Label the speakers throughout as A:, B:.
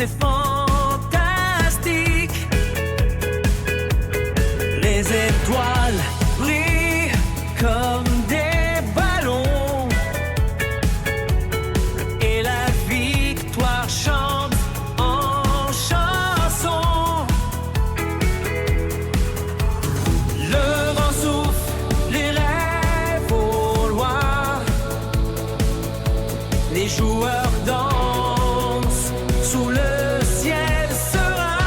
A: c'est fantastique. Les étoiles brillent comme des ballons et la victoire chante en chanson. Le vent souffle les rêves au loin, les joueurs dansent sous le ciel serein.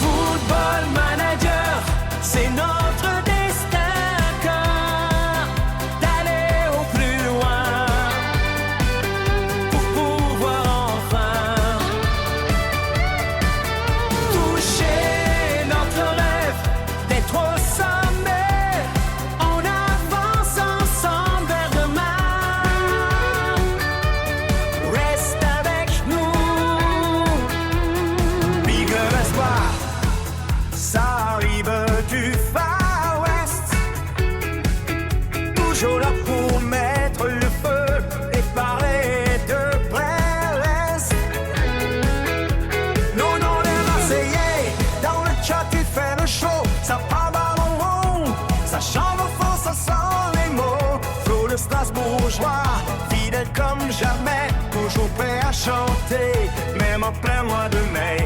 A: Football Manager, c'est notre destin commun d'aller au plus loin pour pouvoir enfin toucher notre rêve d'être au sommet. On avance ensemble vers demain. Reste avec nous. Big espoir, ça arrive du Far West. Toujours là pour mettre le feu et parler de Brest. Non, non, les Marseillais, dans le chat tu fais le show. Ça part ballon rond, ça chante au fond, ça sent les mots. Flo le Strasbourgeois, fidèle comme jamais, toujours prêt à chanter, même en plein mois de mai.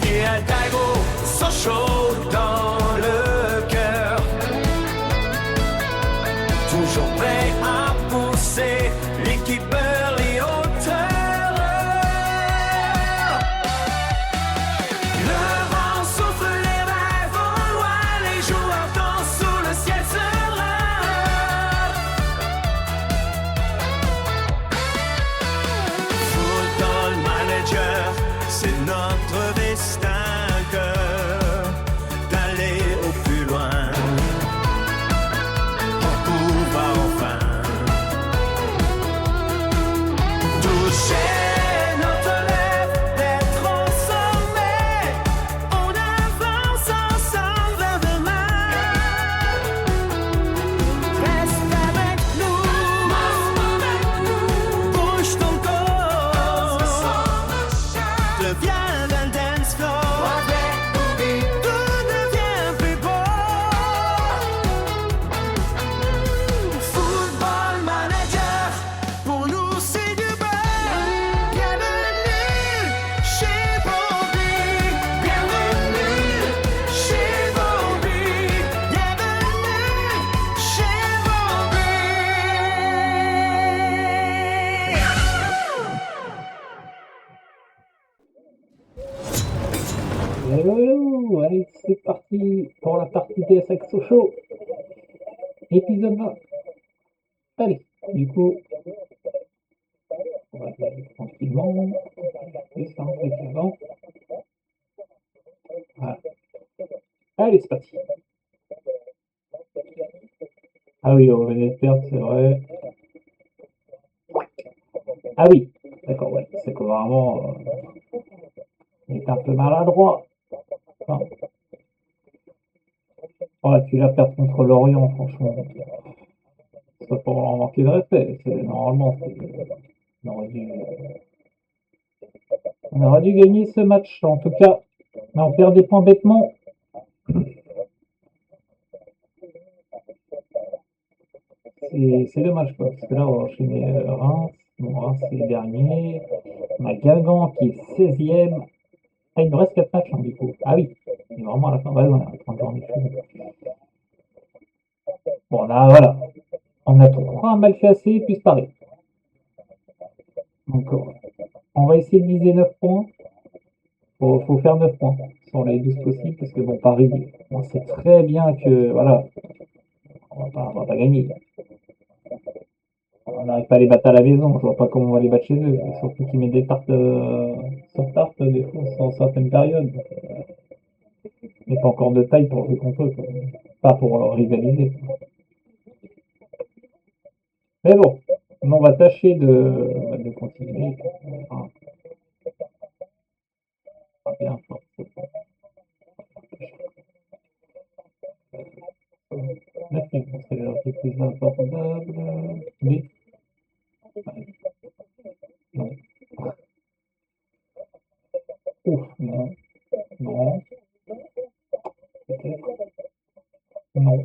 A: Et Aldago, Sochaux dans le cœur, toujours prêt à pousser l'équipe vers les hauteurs. Le vent souffle les rêves au loin, les joueurs dansent sous le ciel serein. Football Manager, c'est notre destin d'aller au plus loin pour pouvoir enfin toucher notre rêve d'être au sommet. On avance ensemble vers demain. Reste avec nous, bouge ton corps, deviens un dance floor. Tout devient plus beau. Football Manager, pour nous c'est du beurre. Bienvenue chez Bobby. Bienvenue chez Bobby. Bienvenue chez
B: Hello, allez, c'est parti pour la partie DS avec Sochaux, épisode 20. Allez, du coup, on va y aller tranquillement, juste un truc avant. Voilà. Allez, c'est parti. Ah oui, on venait de perdre, c'est vrai. Ah oui, d'accord, ouais, c'est que vraiment, il est un peu maladroit. Enfin, ouais, puis la perte contre Lorient, franchement, c'est pas pour leur manquer de respect. Normalement, on aurait dû, gagner ce match. En tout cas, on perd des points bêtement. C'est dommage, quoi, parce que là, on va enchaîner Reims. Bon, Reims, c'est le dernier. On a Guingamp qui est 16e. Ah, il nous reste 4 matchs, hein, du coup. Ah oui, il est vraiment à la fin. Ouais, on a 30 journées. Bon, voilà. On a 3 mal classés, plus Paris. Donc, on va essayer de viser 9 points. Faut faire 9 points sur les 12 possibles, parce que bon, Paris, on sait très bien que, voilà, on va pas gagner. On n'arrive pas à les battre à la maison, je vois pas comment on va les battre chez eux. Surtout qu'ils mettent des tartes sur tarte, des fois, sur certaines périodes. Il n'y a pas encore de taille pour jouer contre eux, quoi. Pas pour rivaliser, quoi. Mais bon, on va tâcher de continuer. Enfin, pas bien fort. Maintenant, c'est le plus abordable. Mais, non. Non,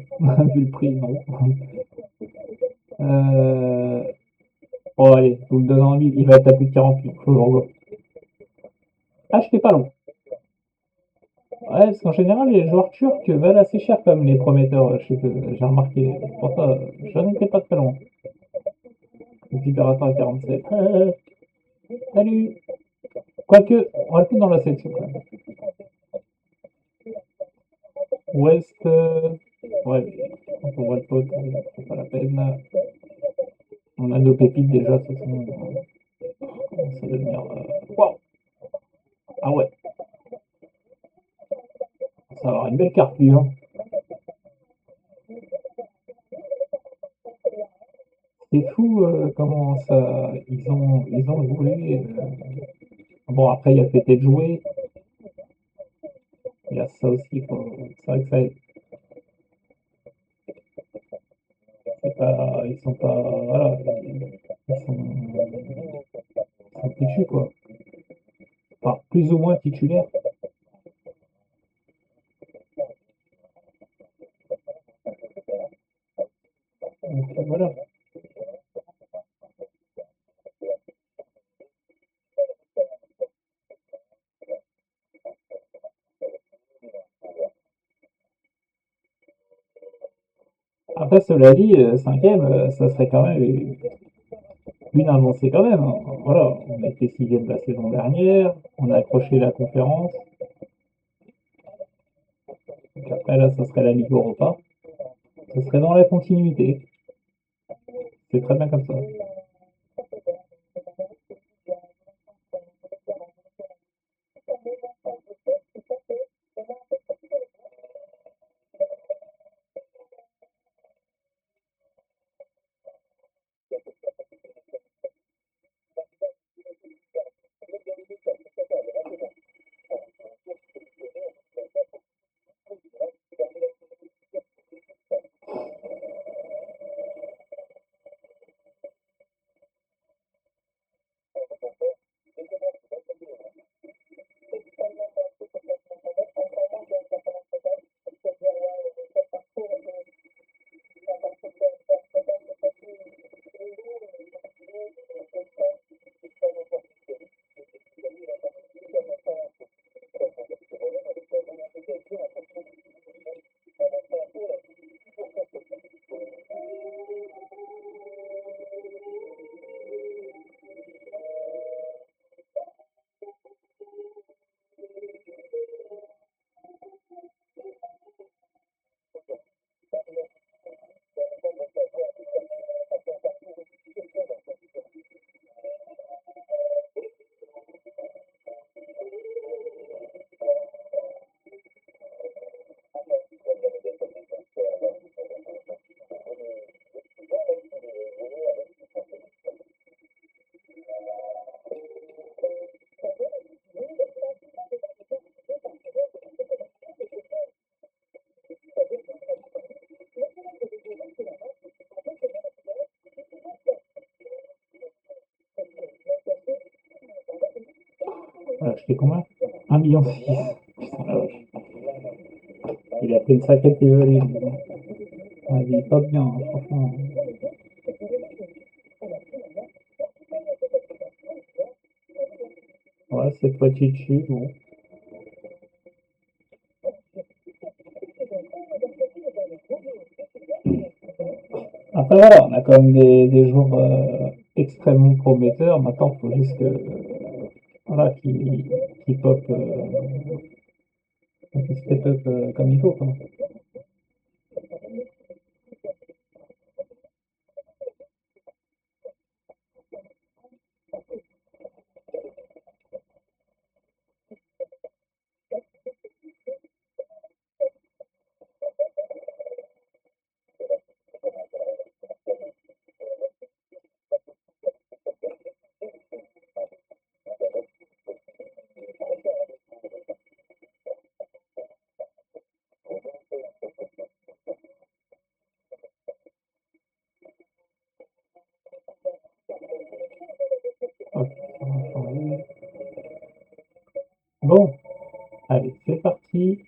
B: vu le prix, non. Euh... Bon, allez, vous me donnez envie, il va être à plus de 40 000. Faut que je revoie. Ah, j'étais pas loin. Ouais, parce qu'en général, les joueurs turcs valent assez cher comme les prometteurs. Je sais que j'ai remarqué. Pour ça, je n'étais pas très loin. Le libérateur à 47. Salut! Quoique, on va le foutre dans la section quand même. Ouest. Ouais, on voit le pote, c'est pas la peine. On a nos pépites déjà, de toute façon. Ça va devenir. Waouh! Ah ouais, ça va avoir une belle carte, lui, hein. C'est fou comment ça. Ils ont joué. Bon, après, il y a peut-être de jouer. Il y a ça aussi, quoi. C'est vrai que ça, c'est pas, ils sont pas, voilà, ils sont fichus, quoi. Enfin, plus ou moins titulaires. Donc, voilà. Après, cela dit, cinquième, ça serait quand même une avancée quand même, hein. Voilà, on a été sixième la saison dernière, on a accroché la conférence. Donc après, là, ça serait la Ligue Europa. Ce serait dans la continuité. C'est très bien comme ça. Voilà, je fais combien? 1,6 million. Putain, la vache. Il a pris une sacrée plus-value. Ouais, il est pas bien, hein, franchement. Ouais, cette fois dessus, bon. Après, voilà, on a quand même des joueurs extrêmement prometteurs. Maintenant, il faut juste que, voilà, qui pop, qui step up comme il faut, quoi. Hop, ça va changer. Bon, allez, c'est parti.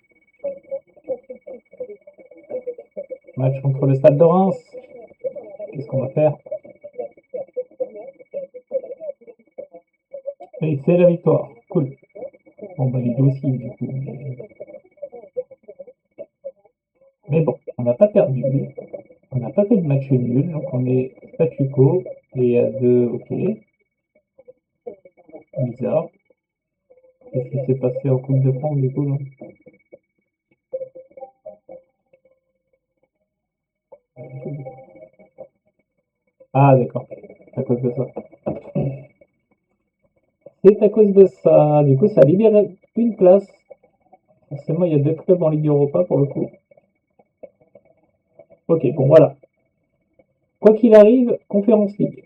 B: Match contre le Stade de Reims. Qu'est-ce qu'on va faire? Et c'est la victoire. Cool. Bon, bah, les deux aussi, du coup. Mais bon, on n'a pas perdu. On n'a pas fait de match nul. Donc, on est statu quo. Et à 2, ok. Bizarre. Qu'est-ce qui s'est passé en Coupe de France, du coup, là? Ah, d'accord. À cause de ça. C'est à cause de ça. Du coup, ça libère une place. Forcément, il y a deux clubs en Ligue Europa pour le coup. Ok, bon, voilà. Quoi qu'il arrive, Conférence League.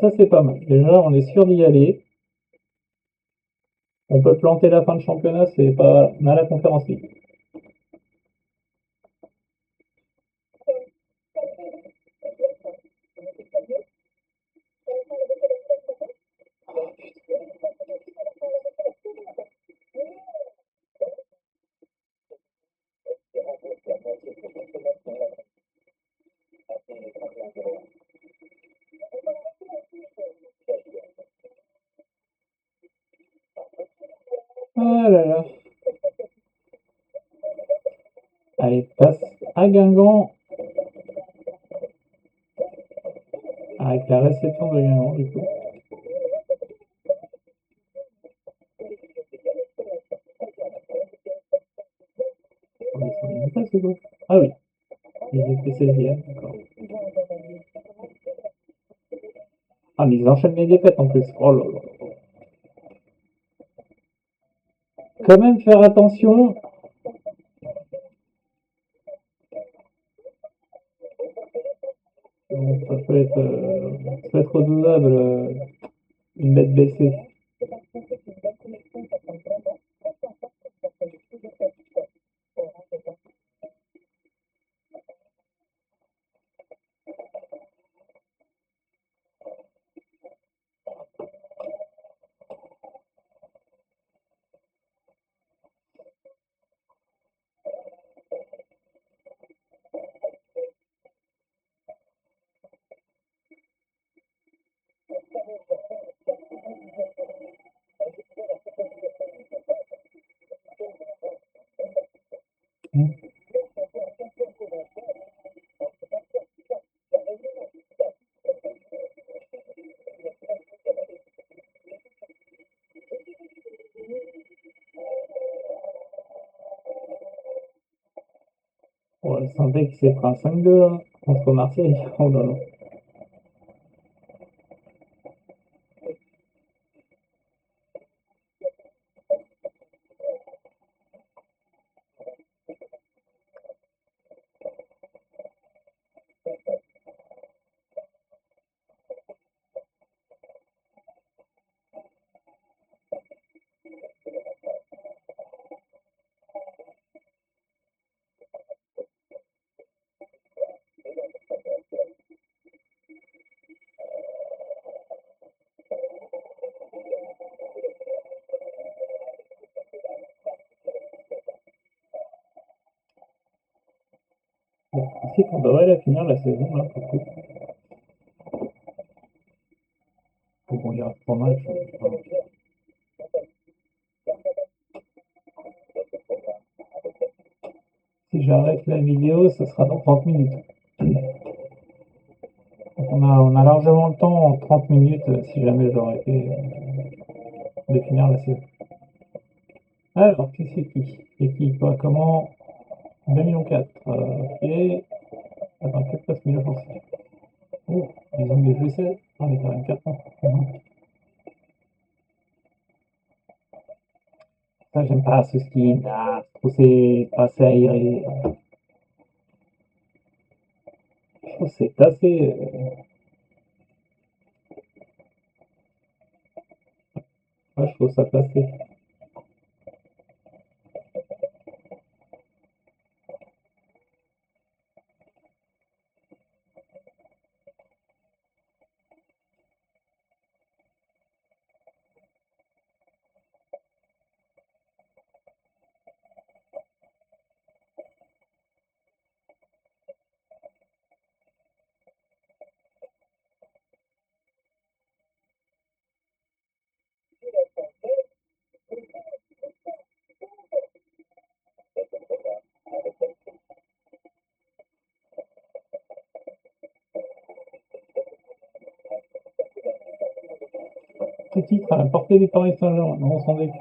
B: Ça, c'est pas mal. Déjà, on est sûr d'y aller. On peut planter la fin de championnat, c'est pas. On a la Conférence League. Ah là là. Allez, passe à Guingamp avec la réception de Guingamp, du coup. Oh, ils sont même pas, c'est quoi? Ah oui, ils étaient 16e, d'accord. Ah, mais ils enchaînent les défaites en plus. Oh là là. Quand même faire attention. Ça peut être redoublable, une bête blessée. Ouais, Saint-Étienne qui s'est pris un 5-2 là, contre Marseille. Oh là là. Bon, ici, on devrait la finir la saison là, pour le coup. Faut qu'on y reste 3 matchs. Enfin, si j'arrête la vidéo, ce sera dans 30 minutes. Donc on a largement le temps en 30 minutes, si jamais j'aurais été de finir la saison. Alors, qui c'est qui? Et qui, quoi, comment? 2 millions 4. Ok. Attends, 4 passe milieu offensif. Oh, ils ont des jouets. Ah, mais quand même 4 ans. Ça, j'aime pas ce skin. Ah, je trouve c'est pas assez aéré. Je trouve c'est assez. Ouais, je trouve ça passé. Ce titre à la portée du Paris Saint-Germain, on s'en défie.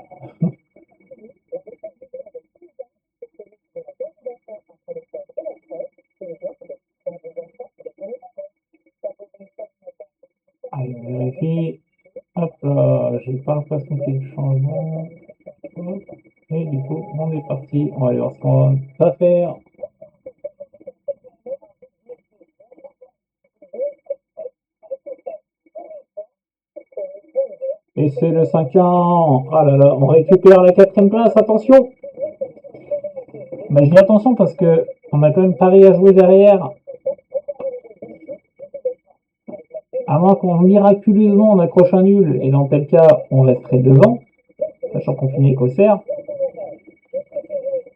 B: Allez, on vérifie. Hop là, j'ai pas l'impression qu'il y ait de changement. Hop. Et du coup, on est parti. On va aller voir ce qu'on va faire. Et c'est le 5-1. Ah là là, on récupère la 4ème place. Attention. Bah, je dis attention parce que on a quand même Paris à jouer derrière. À moins qu'on miraculeusement on accroche un nul, et dans tel cas, on resterait devant, sachant qu'on finit qu'Auxerre.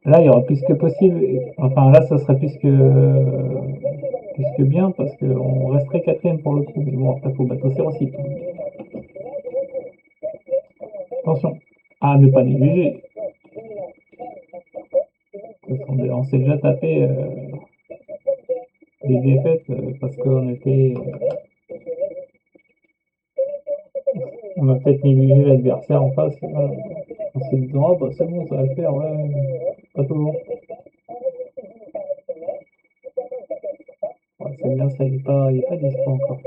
B: Là, il y aura plus que possible. Enfin, là, ça serait plus que bien parce qu'on resterait 4ème pour le coup. Mais bon, après, il faut battre Auxerre aussi. Attention à ne pas négliger. On s'est déjà tapé des défaites parce qu'on était. On a peut-être négligé l'adversaire en face. On s'est dit, oh, bah, c'est bon, ça va le faire. Ouais, pas toujours. Ouais, c'est bien ça, il n'est pas dispo encore.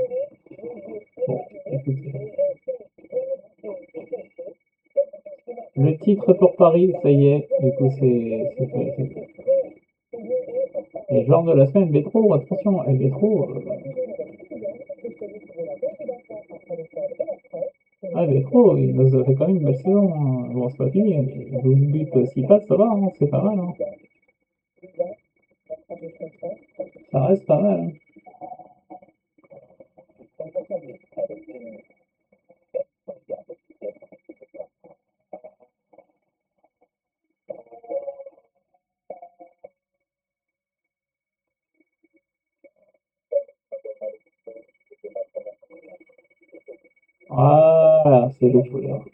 B: Bon, écoutez. Le titre pour Paris, ça y est, du coup c'est fait. Et genre de la semaine, Vétro, attention, Vétro. Ah, Vétro, il nous a fait quand même une belle saison. Hein. Bon, c'est pas fini, mais 12 buts, 6 passes, ça va, hein, c'est pas mal. Hein. Ça reste pas mal. Hein. Voilà, c'est le joueur.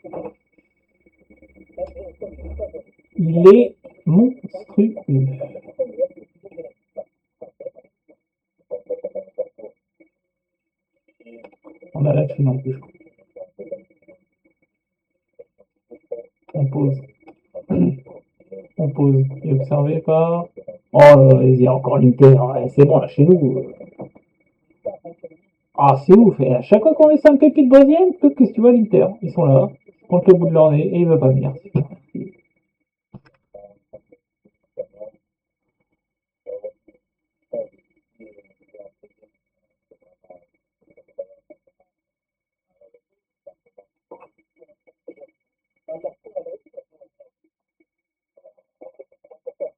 B: Il est monstrueux. On a là-dessus non plus, je crois. On pose. On pose. Et observé par. Oh là là, il y a encore l'Inter. Ouais, c'est bon, là, chez nous. Ah, c'est ouf. Et à chaque fois qu'on laisse un pépite brésilienne, qu'est-ce que tu vois, l'Inter? Ils sont là, pointent le bout de leur nez et ils veulent pas venir.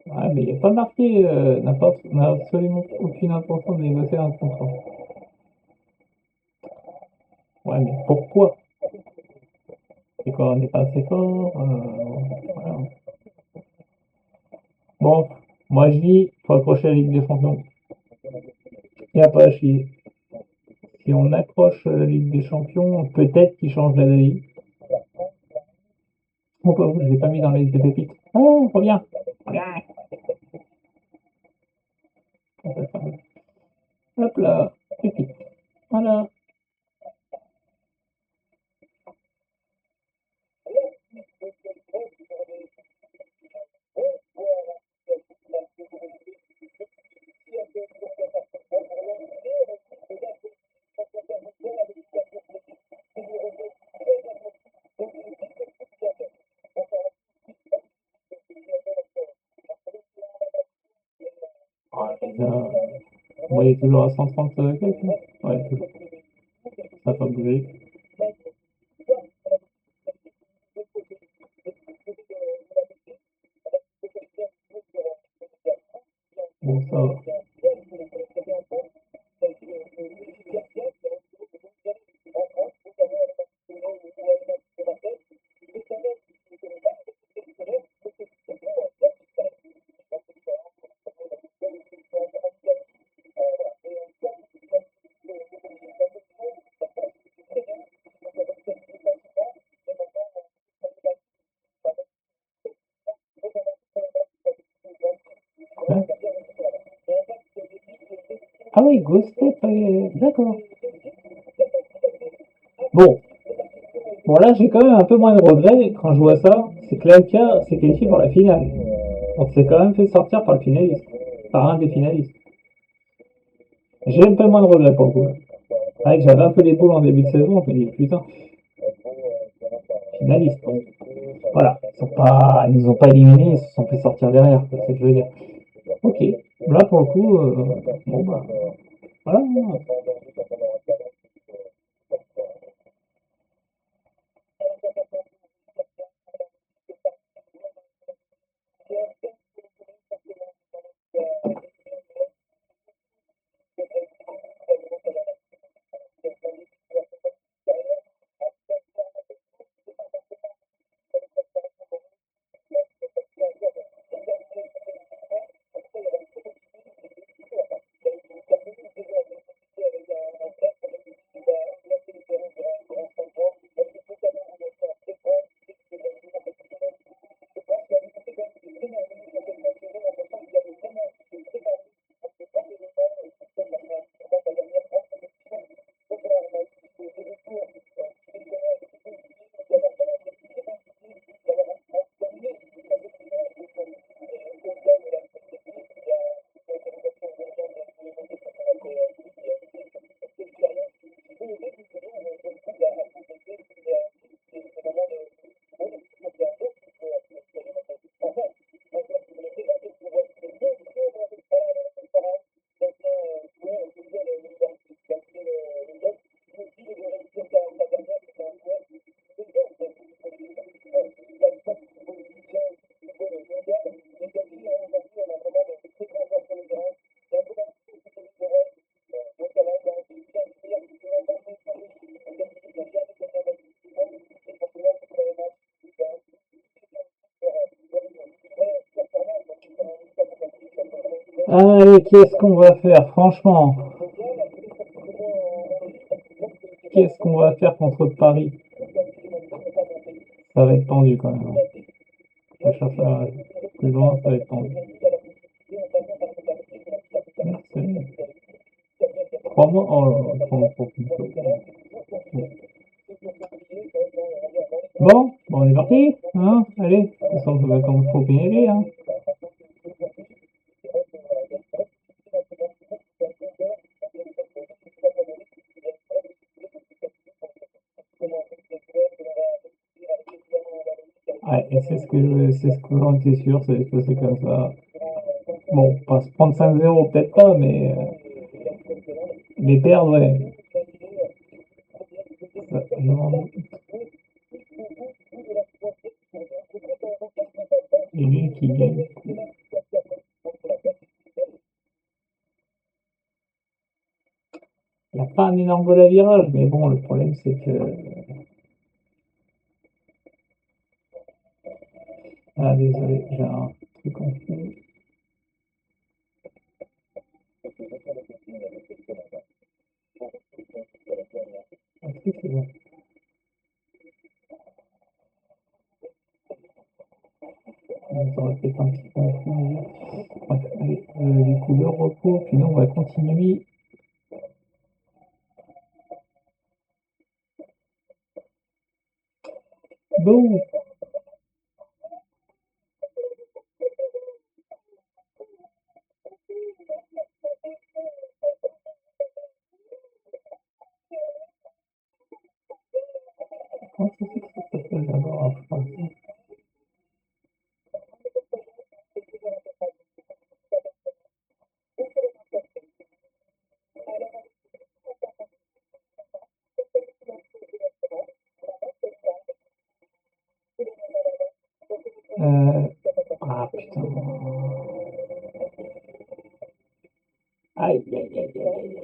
B: Ouais, mais il n'y a pas marqué, n'a absolument aucune intention de négocier un contrat. Ouais, mais pourquoi? C'est quoi, on n'est pas assez fort voilà. Bon, moi je dis, faut accrocher la Ligue des Champions. Il n'y a pas à chier. Si on accroche la Ligue des Champions, peut-être qu'ils changent la Ligue. Pourquoi je ne l'ai pas mis dans la liste des pépites? Oh, reviens! Reviens! Hop là, pépite. Voilà. Ouais, il est toujours à 130 quelques. Ouais, toujours. Ça n'a pas bougé. Bon, ça va. Hein. Ah oui, Ghost Step, d'accord. Bon, Bon, là, j'ai quand même un peu moins de regrets quand je vois ça. C'est que l'Alca s'est qualifié pour la finale. On s'est quand même fait sortir par le finaliste. Par un des finalistes. J'ai un peu moins de regrets pour le coup. C'est vrai que j'avais un peu les boules en début de saison. Je me dis, putain, finaliste. Bon. Voilà. Ils nous ont pas éliminés, ils se sont fait sortir derrière. C'est ce que je veux dire. Ok. Là, pour le coup, bon, bah, voilà. Allez, qu'est-ce qu'on va faire, franchement? Qu'est-ce qu'on va faire contre Paris? Ça va être tendu quand même. Je cherche à plus loin, ça va être tendu. Merci. 3 mois? Oh là là, 3 mois pour plutôt. Bon, on est parti, hein? Allez, ça va comme faut bien y aller, hein? Ouais, et c'est ce que j'en étais sûr, ça allait se passer comme ça. Bon, pas se prendre 5-0, peut-être pas, mais les perdre, ouais. Ça, et lui qui gagne. Il n'y a pas un énorme vol à virage, mais bon, le problème c'est que. Ah, désolé, j'ai un truc en fou. Ok, c'est bon. Ça aurait peut-être un petit peu en fou. Bref, allez, du coup, le repos, puis nous on va continuer. Bon, comment ça fait que ça se passe d'abord à France? Ah putain. Aïe, aïe, aïe, aïe, aïe.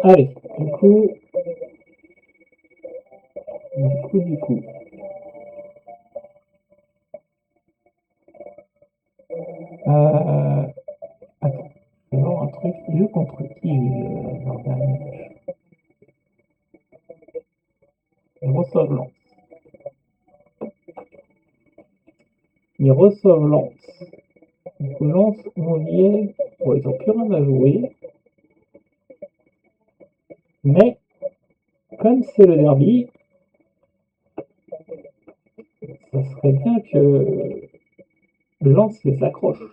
B: Allez, du coup. Attends, je vais voir un truc. Il joue contre qui leur dernier match? Ils reçoivent Lens. Ils reçoivent Lens. Donc Lens, on y est. Bon, ils ont plus rien à jouer. Mais, comme c'est le derby, ça serait bien que Lens les accroche.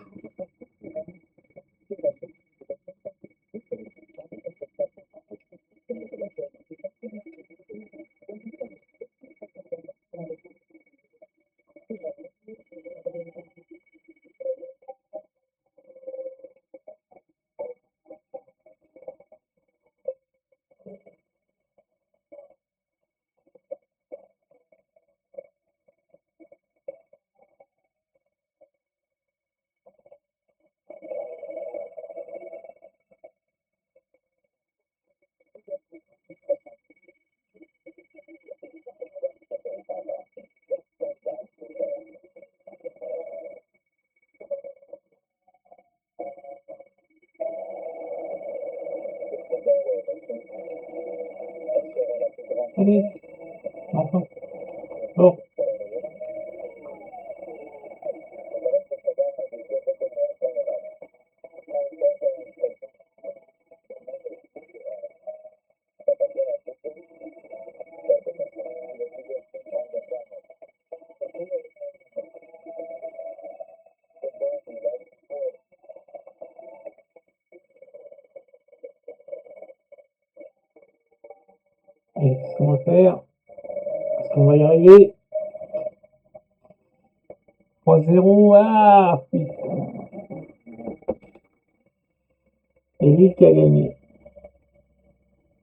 B: Allez, enfin. Bon, et ce qu'on va faire, est-ce qu'on va y arriver? 3-0, ah putain. Et Lille qui a gagné.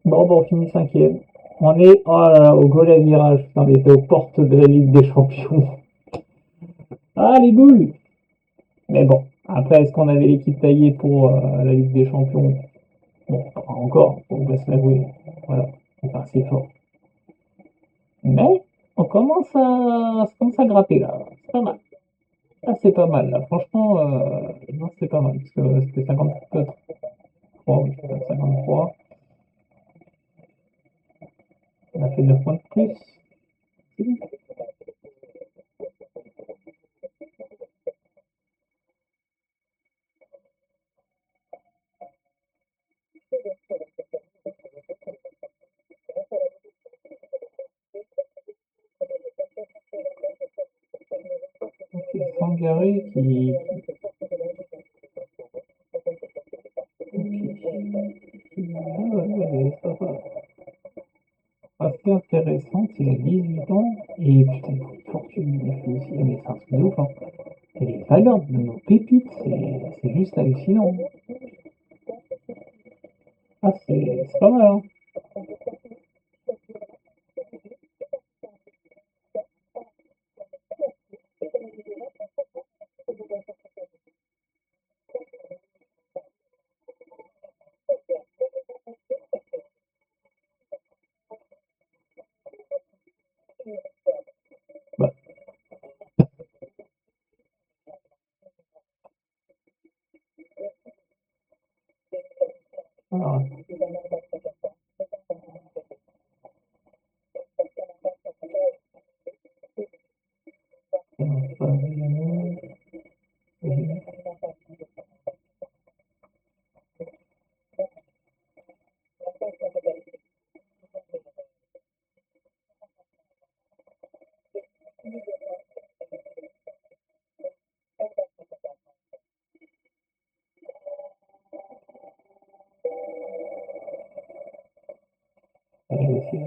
B: Bon, on finit cinquième. On est, oh là là, au goal à virage. Putain, on était aux portes de la Ligue des Champions. Ah, les boules! Mais bon, après, est-ce qu'on avait l'équipe taillée pour la Ligue des Champions? Bon, pas encore, on va se l'avouer. Voilà, c'est pas assez fort. Mais ça commence à gratter là. C'est pas mal. Ah, c'est pas mal là. Franchement, non, c'est pas mal. Parce que c'était 53, oui, c'était 53. On a fait 9 points de plus. C'est bon. Ok, Sangaré qui ça va. Assez intéressante, il a 18 ans, et putain, il faut une fortune, il fait aussi, mais c'est un truc de ouf, hein. Et les valeurs de nos pépites, c'est juste hallucinant. Ah, c'est pas mal, hein. Bah, alors, allez aussi.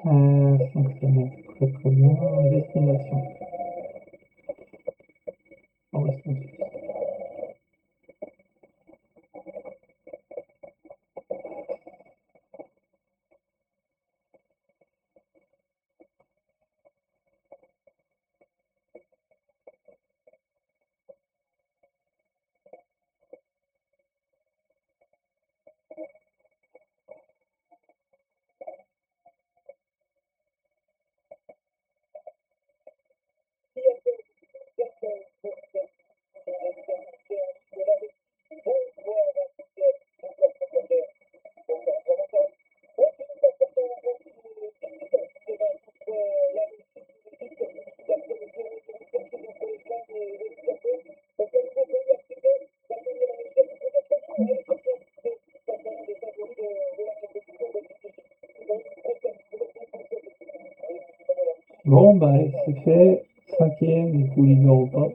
B: Fonctionner très très bien. Destination. Correspondance. Bon, bah, c'est fait. Cinquième, du coup, leader ou pas.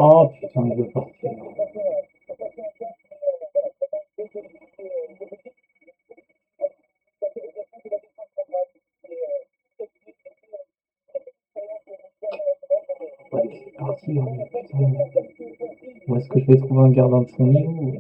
B: Oh putain, il veut partir. Ouais, c'est parti. Hein, putain. Où est-ce que je vais trouver un gardien de son niveau?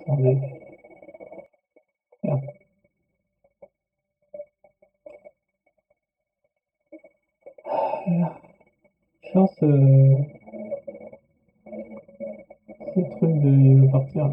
B: Attendez. Merde. Chance, ce truc de partir.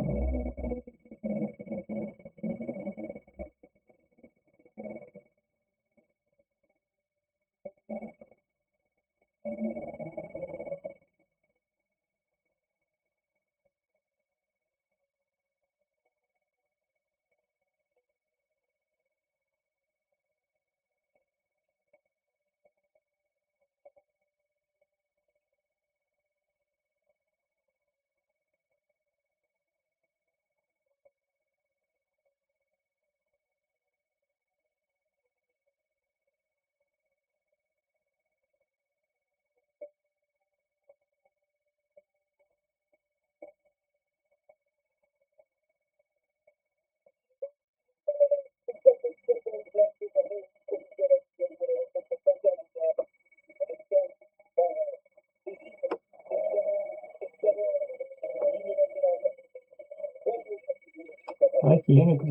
B: Ouais, qui est, écoute.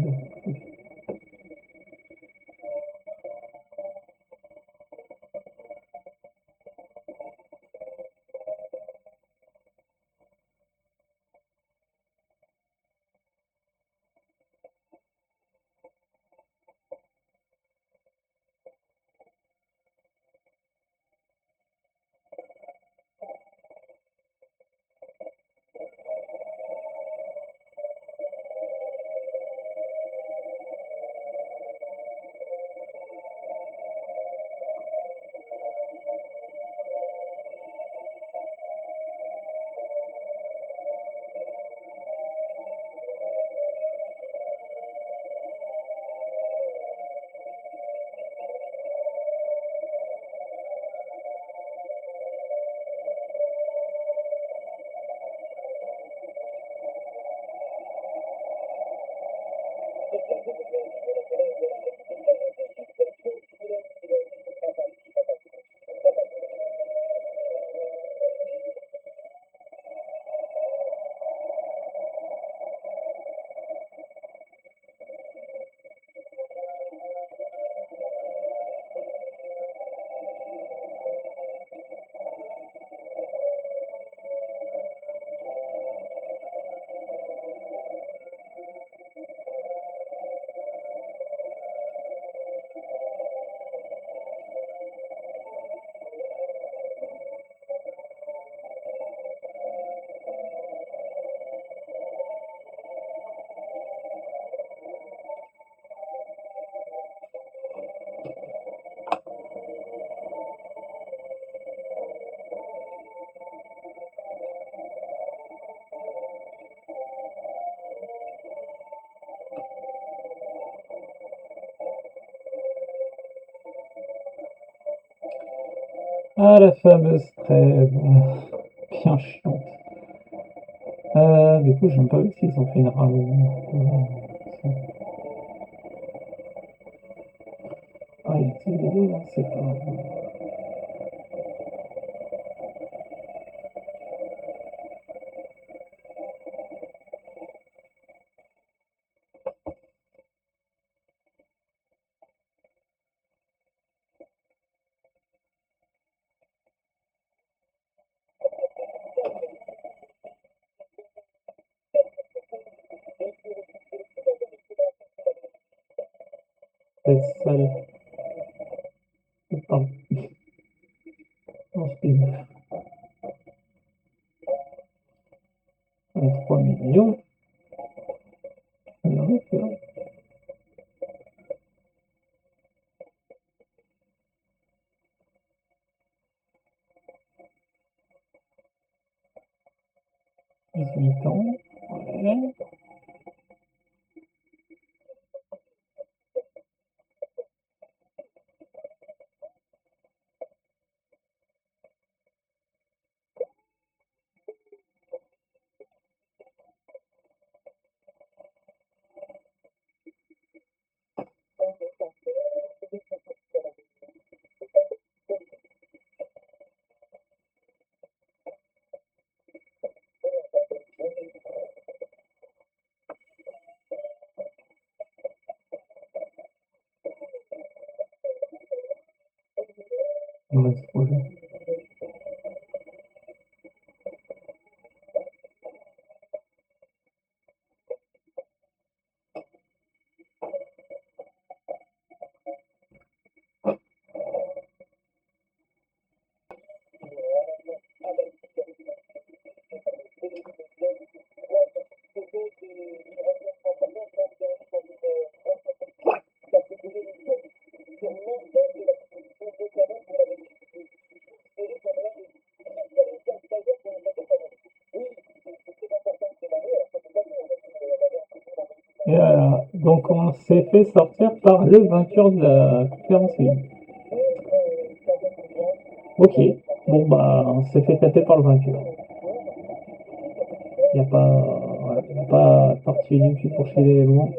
B: Ah, la fameuse trêve. Bien chiante. Du coup, je n'ai pas vu s'ils ont fait une rallonge. Ah, il était vidéo, là, c'est pas. C'est sale. Pardon. Non, c'était 3 millions. Non, c'est vrai. Huit ans. Ouais. Mode projet. Et voilà. Donc, on s'est fait sortir par le vainqueur de la conférence libre. Ok. Bon, bah, on s'est fait taper par le vainqueur. Il n'y a pas, voilà, y a pas particulier pour filer loin,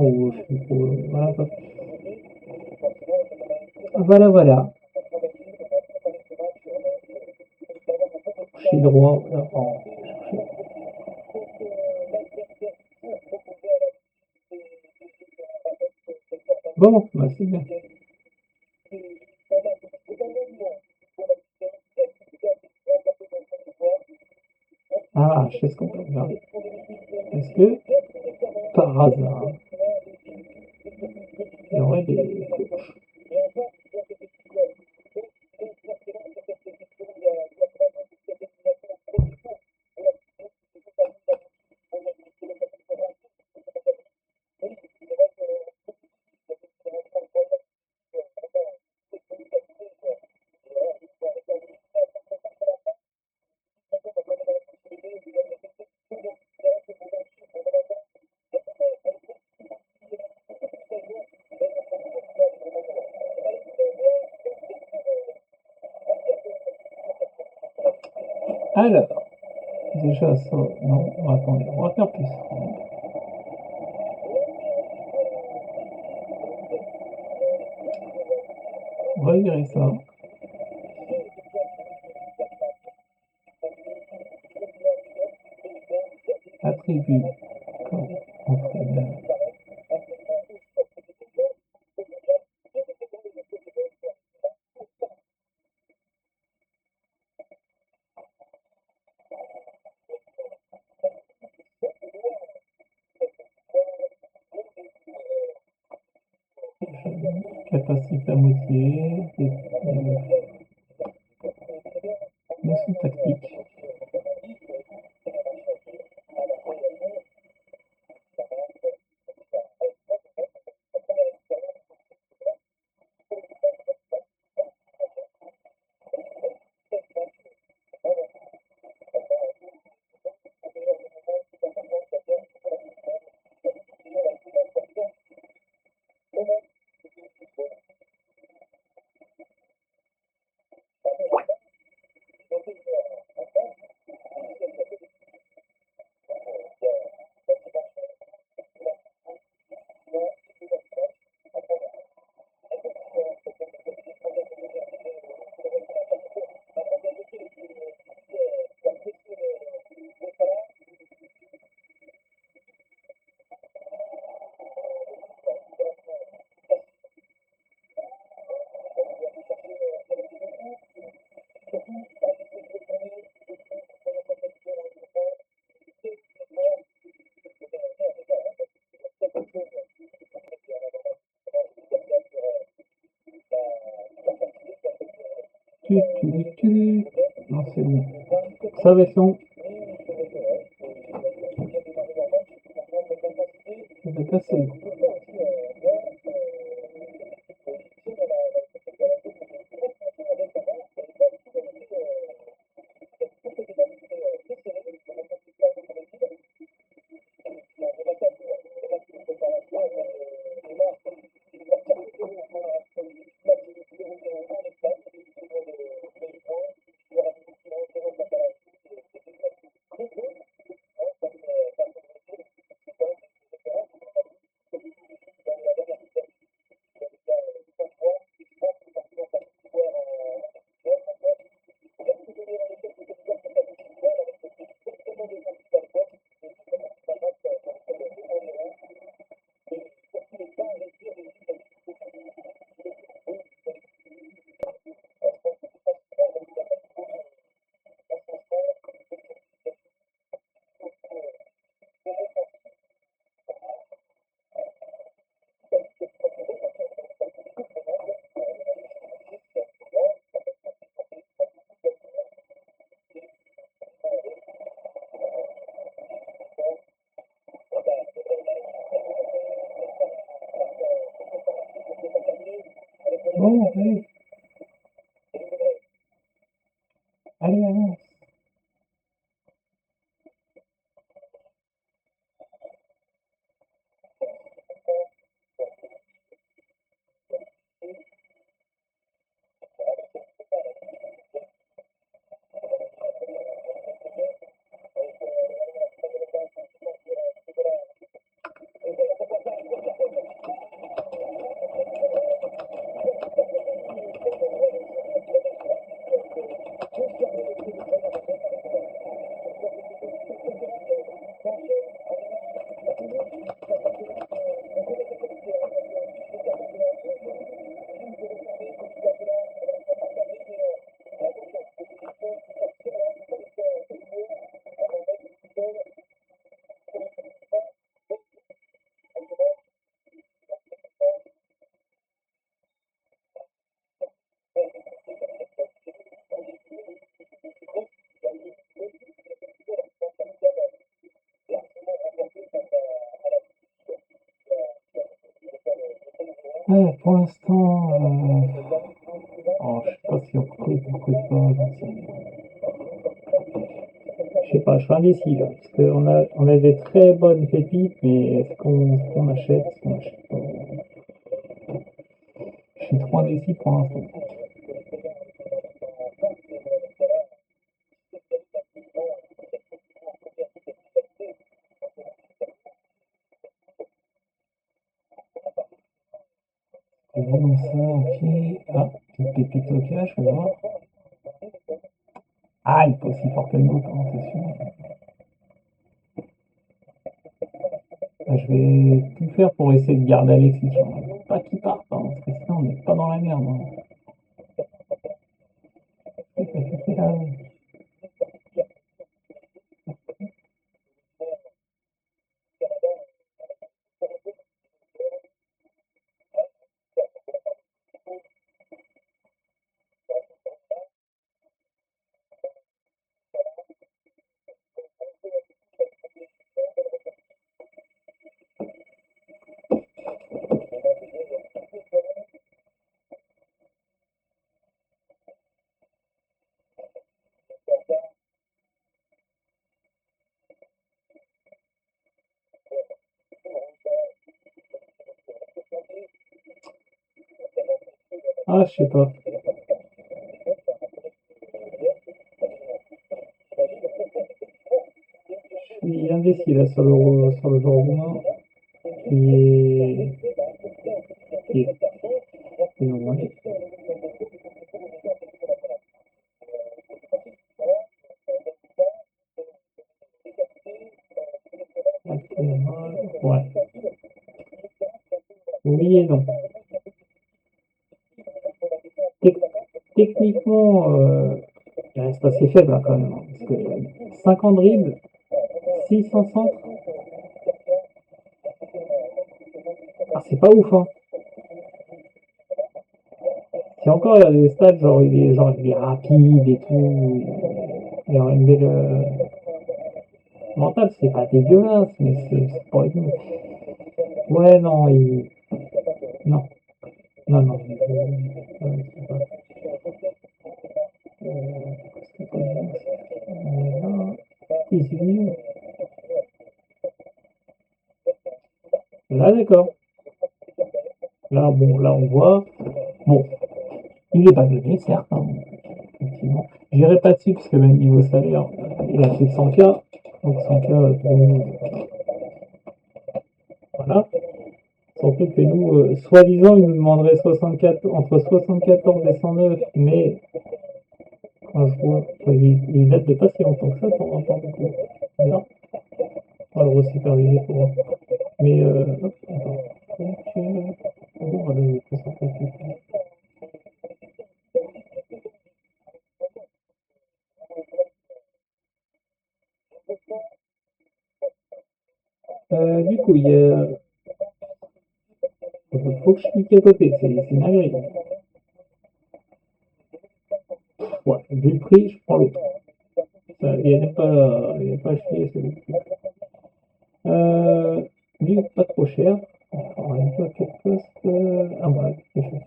B: ou je sais pas, voilà, quoi. Voilà, voilà. Coucher droit, voilà. Bon, bah, c'est bien. Ah, je sais ce qu'on peut regarder. Est-ce que, par hasard, il y aurait des coachs? Alors, déjà ça, non, attendez, on va faire plus. On va virer ça. Attribut comme entraîneur. Capacité à motiver, notion tactique. Non, c'est bon. Observation. Ça va être assez long. Bon, allez. Allez, avance. Pour l'instant, je sais pas si on recrute ou pas. Je sais pas, je suis indécis là, parce on a des très bonnes pépites, mais est-ce qu'on achète, est-ce qu'on achète pas? Je suis trop indécis pour l'instant. Vraiment ça, ok. Ah, Petite pépite au cache, je vais voir. Ah, il est pas aussi fort que le nôtre, hein, c'est sûr. Je vais tout faire pour essayer de garder Alexis. J'aimerais pas qu'il parte, hein, parce que sinon on n'est pas dans la merde. Hein. Ah, je sais pas. Je suis indécis là sur le genre roumain qui est, qui est, qui est normal. Ouais. Oui et non. Tec- Techniquement, il reste assez faible hein, quand même. Hein, parce que 50 dribbles, 600 centres, ah, c'est pas ouf. Hein. Si encore il y a des stats, genre, il est rapide et tout, il a une belle mentale, c'est pas dégueulasse, mais c'est pas énorme. Ouais, non, non, non, non, c'est pas, c'est pas bien. Là, 18 millions. Là, d'accord. Là, bon, là, on voit. Bon, il est pas donné, certes, hein, effectivement. J'irai pas dessus, parce que même niveau salaire, il a fait 100K. Donc 100K, pour nous, voilà. Surtout que nous, soi-disant, il nous demanderait 64, entre 74 et 109, mais quand je vois, enfin, il date de pas si longtemps que ça, 120 ans, donc, non, on va le resuperviser pour voir. Mais, hop, attends. Donc, on va le concentrer. Du coup, il y a, faut que je clique à côté, c'est une dinguerie. Ouais, vu le prix, je prends l'autre. Il n'y a pas à chier, c'est le prix. Euh, lui, pas trop cher. Alors, il faut quel poste ah, voilà, quelque chose.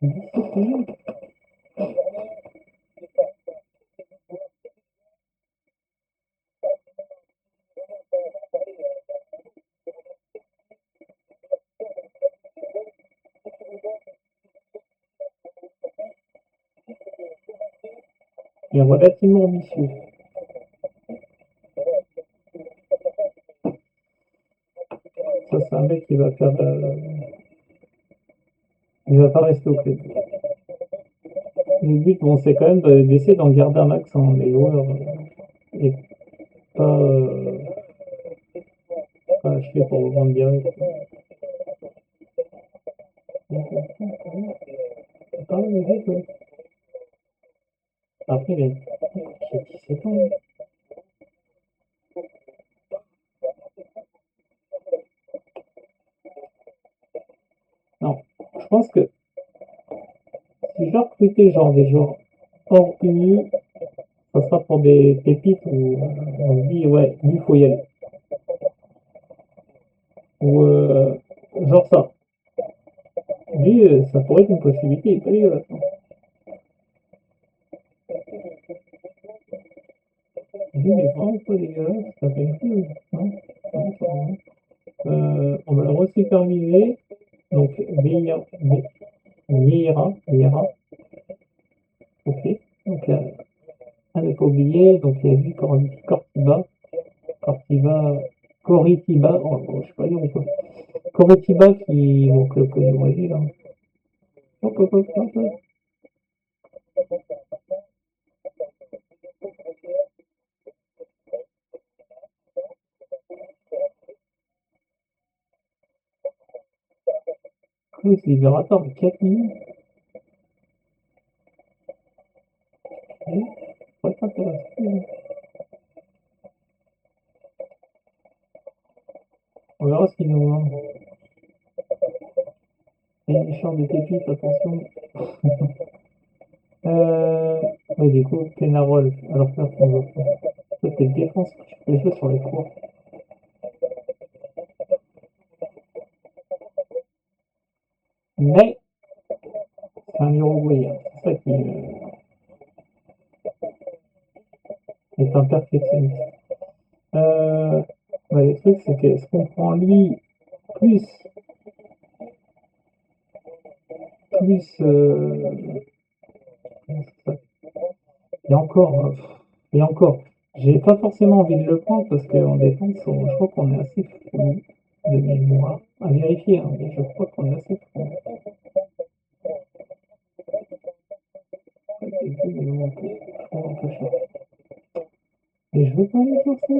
B: Discipline. Il est relativement ambitieux. Ça, c'est un mec qui va faire. Il va pas rester au club. Le but, bon, c'est quand même d'essayer d'en garder un max en les joueurs et pas, pas acheter pour revendre direct. C'est pas mal l'idée, quoi. Après, il a 17 ans. Non, je pense que si je dois recruter genre des joueurs hors UE, ça sera pour des pépites où on se dit, ouais, lui, il faut y aller. Ou genre ça. Lui, ça pourrait être une possibilité, il est pas dégueulasse. Hein. Lui, il est vraiment pas dégueulasse, ça fait une peu, non? Non, ça va. On va le resuperviser. Donc, vieillira. Ok. Donc, ne pas oublier, donc il y a du Coritiba, je sais pas dire on peut. Coritiba qui, donc le du Brésil, hein. Hop. Cruz Liberator de 4 minutes. Oui, ça pourrait être intéressant. On verra ce qu'il nous vend. Et une écharpe de pépites, attention. Ouais, du coup, Penarol, alors faire son jeu. Peut-être défense, je peux jouer sur les cours. Mais, c'est un Uruguayen, c'est ça qui est un perfectionniste. Ouais, le truc, c'est que est-ce qu'on prend lui plus, plus, comment ça s'appelle. Et encore, j'ai pas forcément envie de le prendre parce qu'en défense, je crois qu'on est assez fourni de mémoire. À vérifier, hein, mais je crois qu'on est assez fourni. Je trouve un peu cher. Et je veux pas aller sur ça,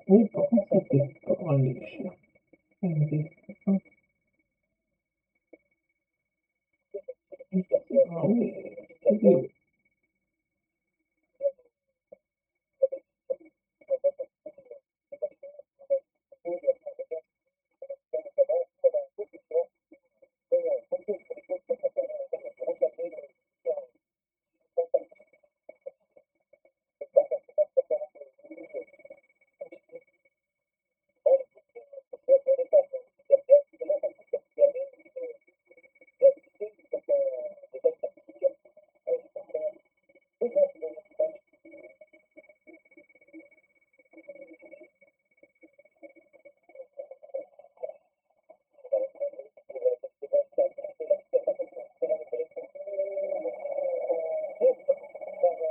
B: oui, par contre, c'était pas mal de cher. Ah oui, c'est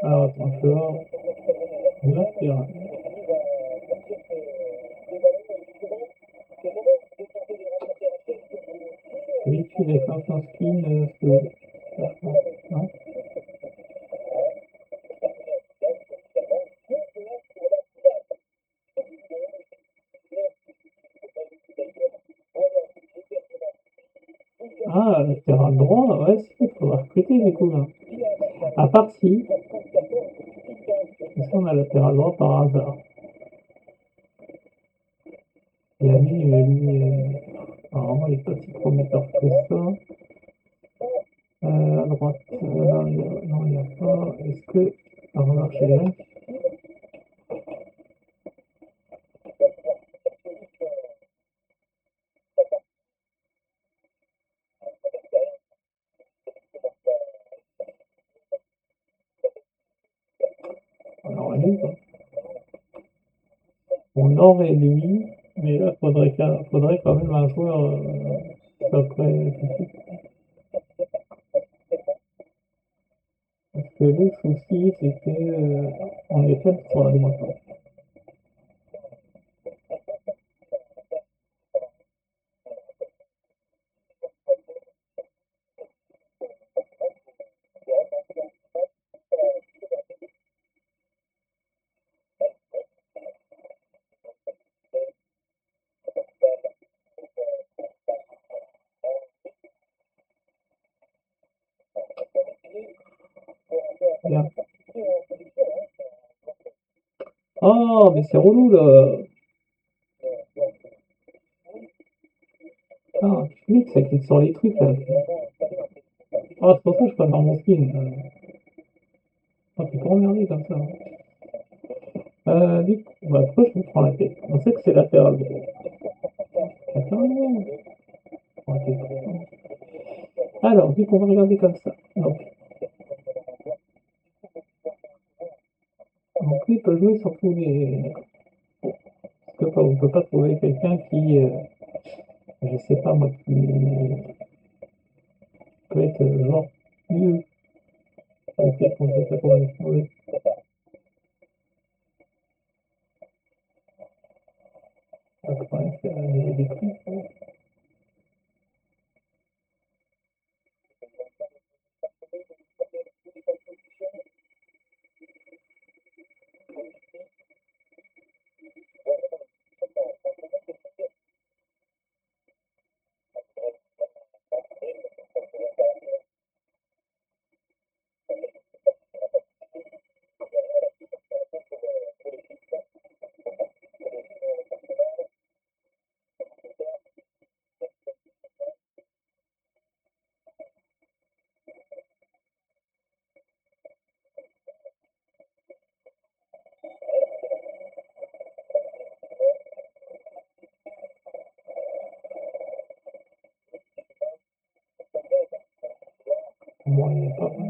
B: alors attends, je vais voir. Latéral. L'habitude avec l'ancien skin, non? Ah, latéral droit, ouais, si, il faudra recruter du coup là. À part si, est-ce qu'on a latéral droit par hasard? Et lui, apparemment, il est pas si prometteur que ça. À droite, là, non, il n'y a pas. Est-ce que. On va marcher là. On aurait lui, quoi. On aurait lui, mais là, faudrait quand même un joueur après tout de suite. Parce que le souci, c'est que on est faible sur la droite. Bien. Oh, mais c'est relou là! Ah, tu cliques, ça clique sur les trucs là. Ah, c'est pour ça que je préfère mon skin. Ah, t'es pas emmerdé comme ça. Du coup, bah, pourquoi je me prends la tête? On sait que c'est latéral droit. Latéral droit. Ok. Alors, vu qu'on va regarder comme ça. Donc lui peut peut jouer sur tous les... Parce que on peut pas trouver quelqu'un qui, je sais pas moi, qui peut être genre mieux. On sait qu'on fait ça pour être mauvais. Le problème, c'est les prix. Moi, il n'y a pas vraiment...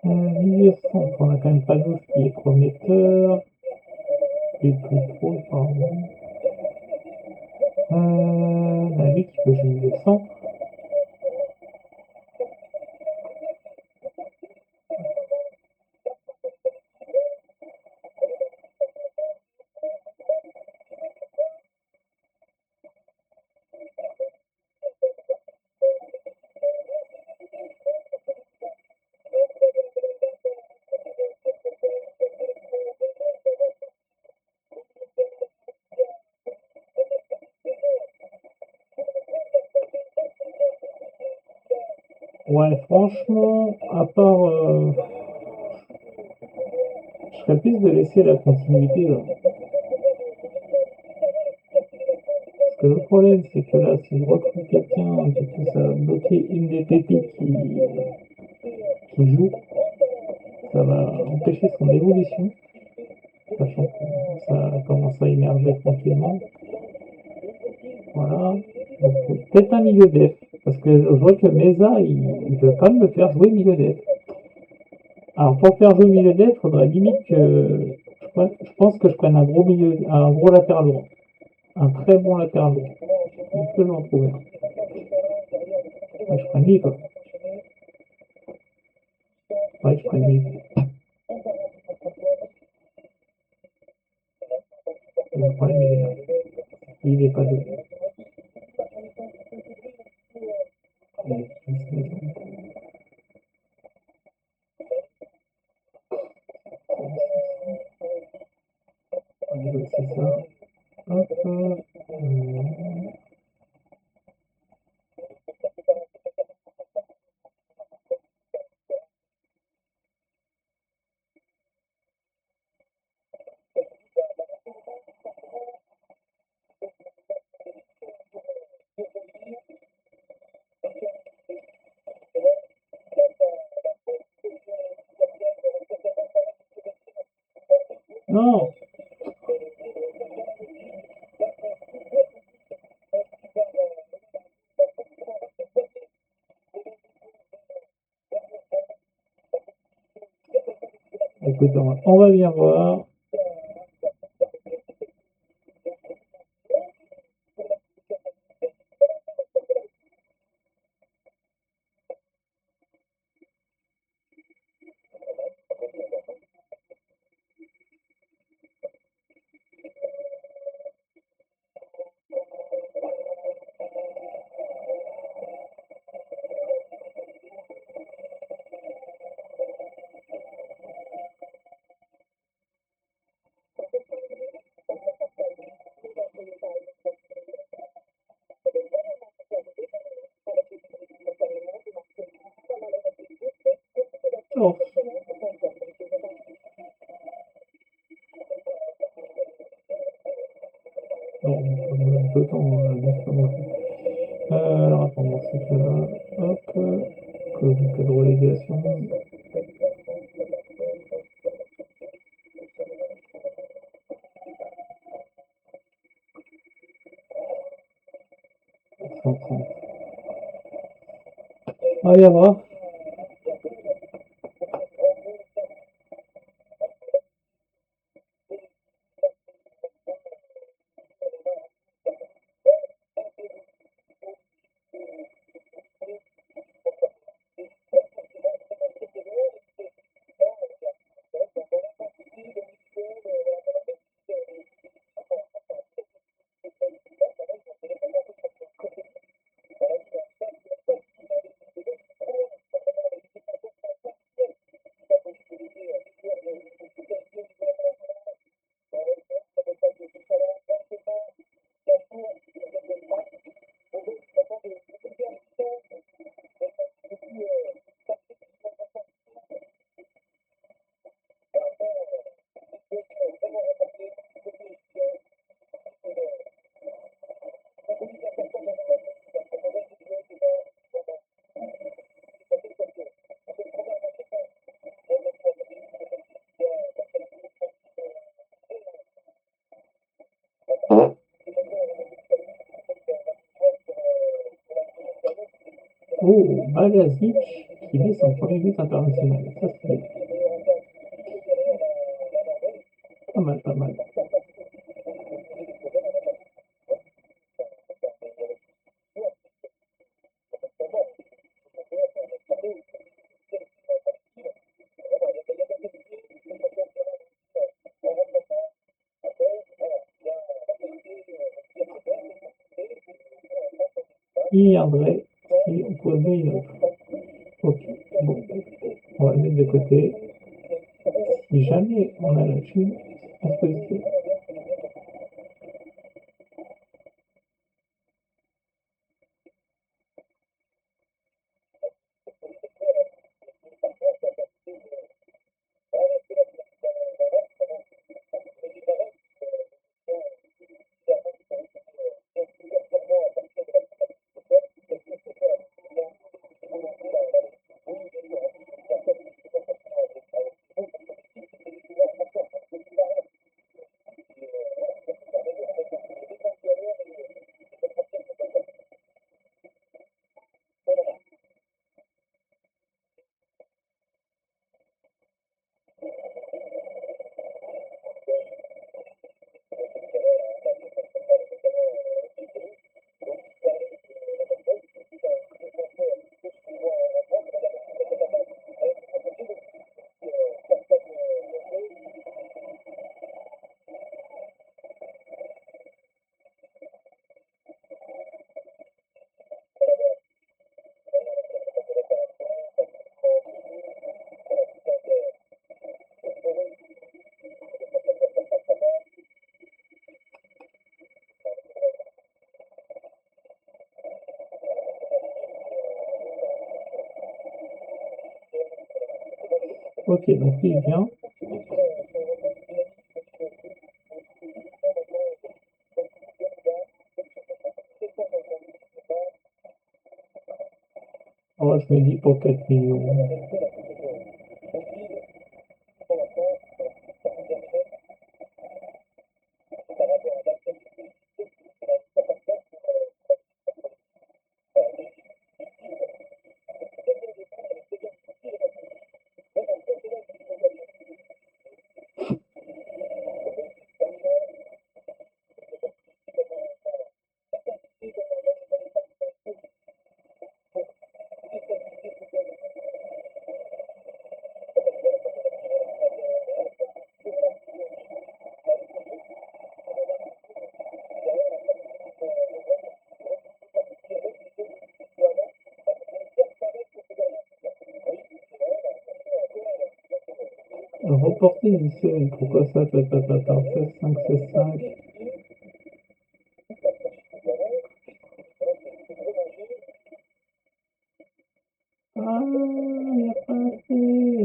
B: Milieu centre, on a quand même pas Panos qui est prometteur. Et plus trop, pardon. Navi qui peut jouer le centre. Ouais, franchement, à part, je serais plus de laisser la continuité là. Parce que le problème, c'est que là, si je recrute quelqu'un, du coup, ça va bloquer une des pépites qui joue, ça va empêcher son évolution, sachant que ça commence à émerger tranquillement. Voilà. Donc, peut-être un milieu def, parce que je vois que Mesa, il veut pas me faire jouer milieu def. Alors, pour faire jouer milieu def, il faudrait limite que je pense que je prenne un gros milieu, un gros latéral droit. Un très bon latéral droit. Est-ce que j'en trouve un? Ouais, je prends lui, quoi. Ouais, je prends lui. Le problème, il est là. Il est pas deux. C'est ça. Hop. Non. Écoute, on va bien voir. Oh, non, un peu de temps, bien sûr, non plus. Alors attends, dans ce cas-là, hop, cause de relégation. 130. Allez, à voir. Oh, Balazic qui met son premier but international. Ça, c'est pas mal, pas mal. Il viendrait si on posait une offre. Ok, bon, on va le mettre de côté. Si jamais on a la thune, on se positionne. Ok, donc il vient. Oh, je me dis pour 4 millions. Reporter une série, pourquoi ça? 16-5, 16-5. Ah, il a pas assez.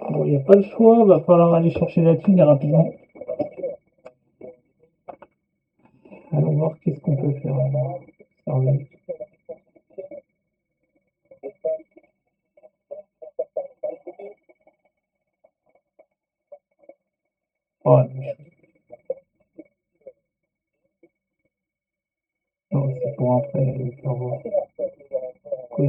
B: Bon, il n'y a pas le choix, va falloir aller chercher la thune rapidement. Allons voir qu'est-ce qu'on peut faire. Surveille. Ouais, non, c'est pour après faire voir. Quoi,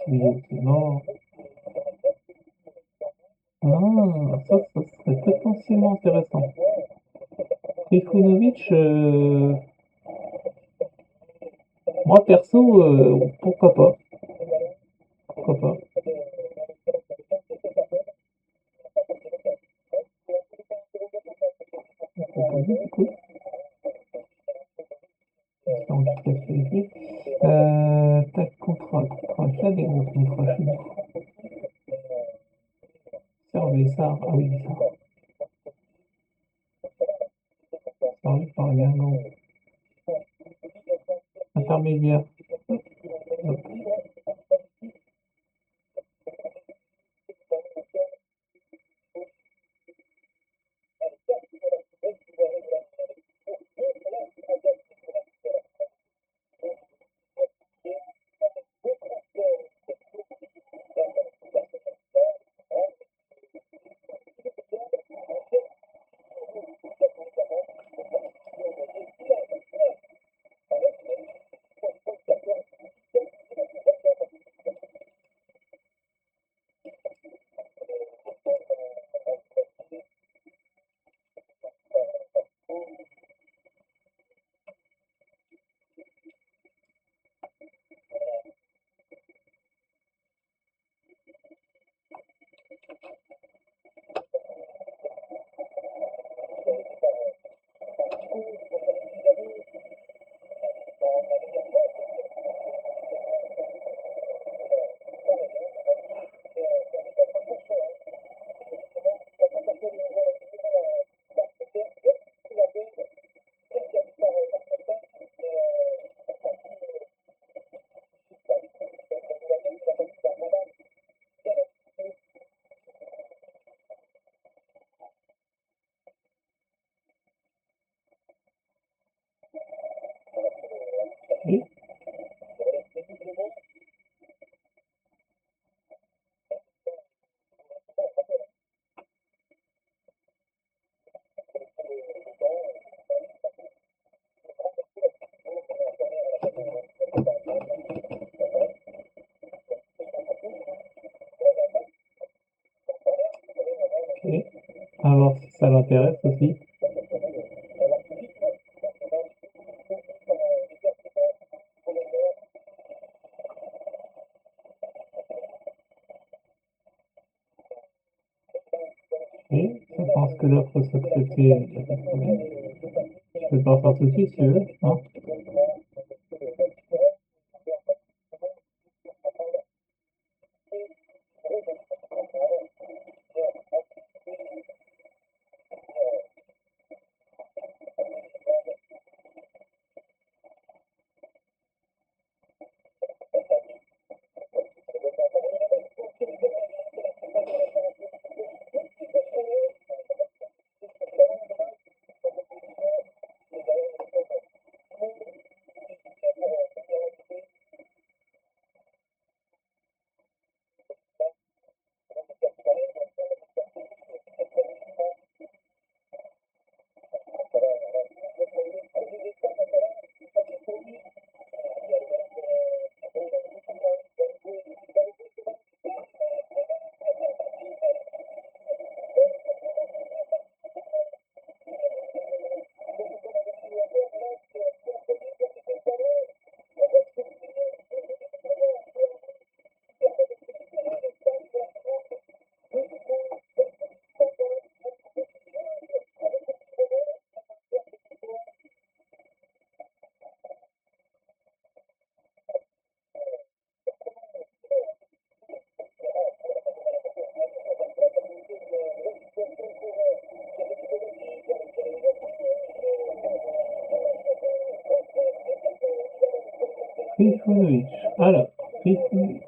B: c'est mort. Ah, ça serait potentiellement intéressant. Trifunovic, moi perso, pourquoi pas? Pourquoi pas? Pourquoi pas, du coup? C'est en vitesse vérifiée. Tac, contrat. Il y a des gros contrats chez nous. Servez ça. Ah oui, ça. Servi par Guingamp. Intermédiaire. Hop. Et, ok. À voir si ça l'intéresse aussi. Et je pense que l'offre s'accepter, il n'y a pas de problème. Je peux pas faire tout de suite si tu veux. Hein. Trifunovic. Alors, Trifunovic.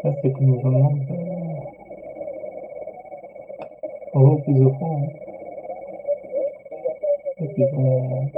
B: Ça, c'est qu'on nous en demande. Oh, plus offrant. Et puis, on...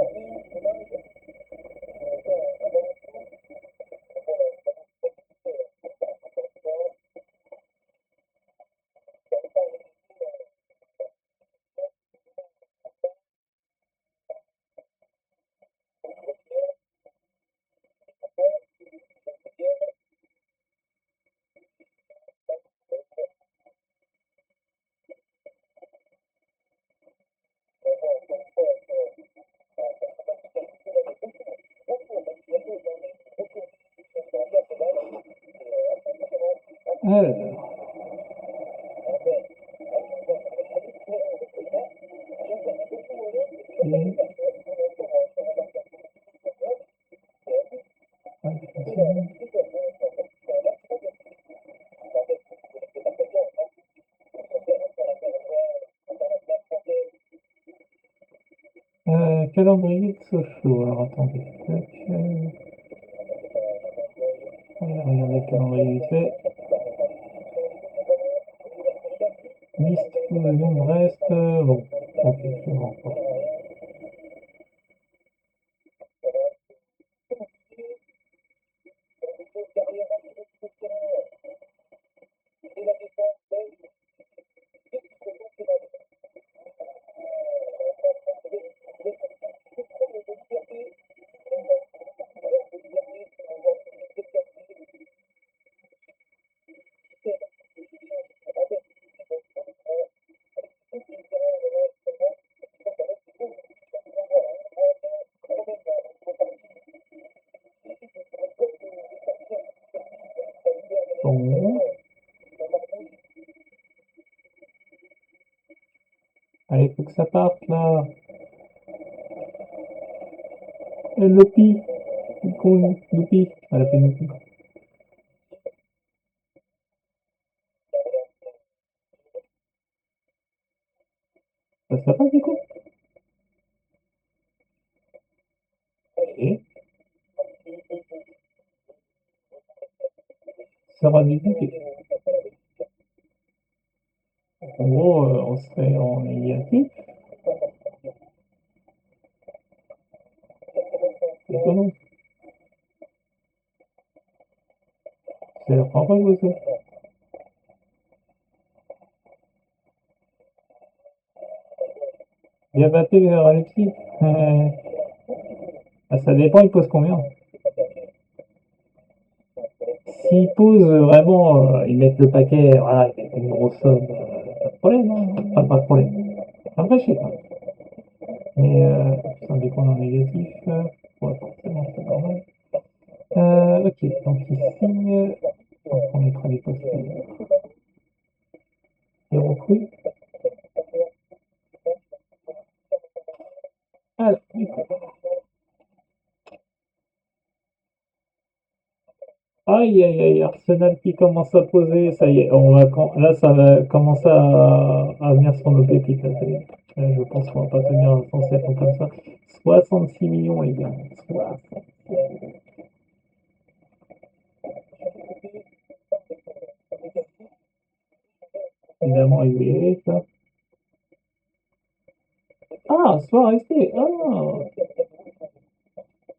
B: Alors, et... calendrier de Sochaux. Alors, attendez. Tac, regardez le calendrier vite fait. Nice, Lyon, Brest. Bon, ok, c'est bon. Bon. Allez, faut que ça parte là. Et Lopi. Con, Lopi. Elle a fait Lopi. Ça passe du coup. Et sera visité. En gros, on serait en négatif. C'est étonnant. C'est la première fois que je vois ça. Diabaté vers Alexis. Ça dépend, il pose combien. S'ils posent vraiment, ils mettent le paquet, voilà, ils mettent une grosse somme, pas de problème, hein. Enfin, pas de problème. Après, je sais pas. Mais ça dépend en négatif. Ouais, forcément, c'est normal. Ok, donc ici, on mettra les postes et recrues. Alors, du coup. Aïe, aïe, aïe, Arsenal qui commence à poser, ça y est, là ça va commencer à venir sur nos pépites, là, ça y est. Je pense qu'on va pas tenir 107 ans comme ça. 66 millions, les gars. 60. Évidemment, il est élevé, ça. Ah, soit resté. Ah,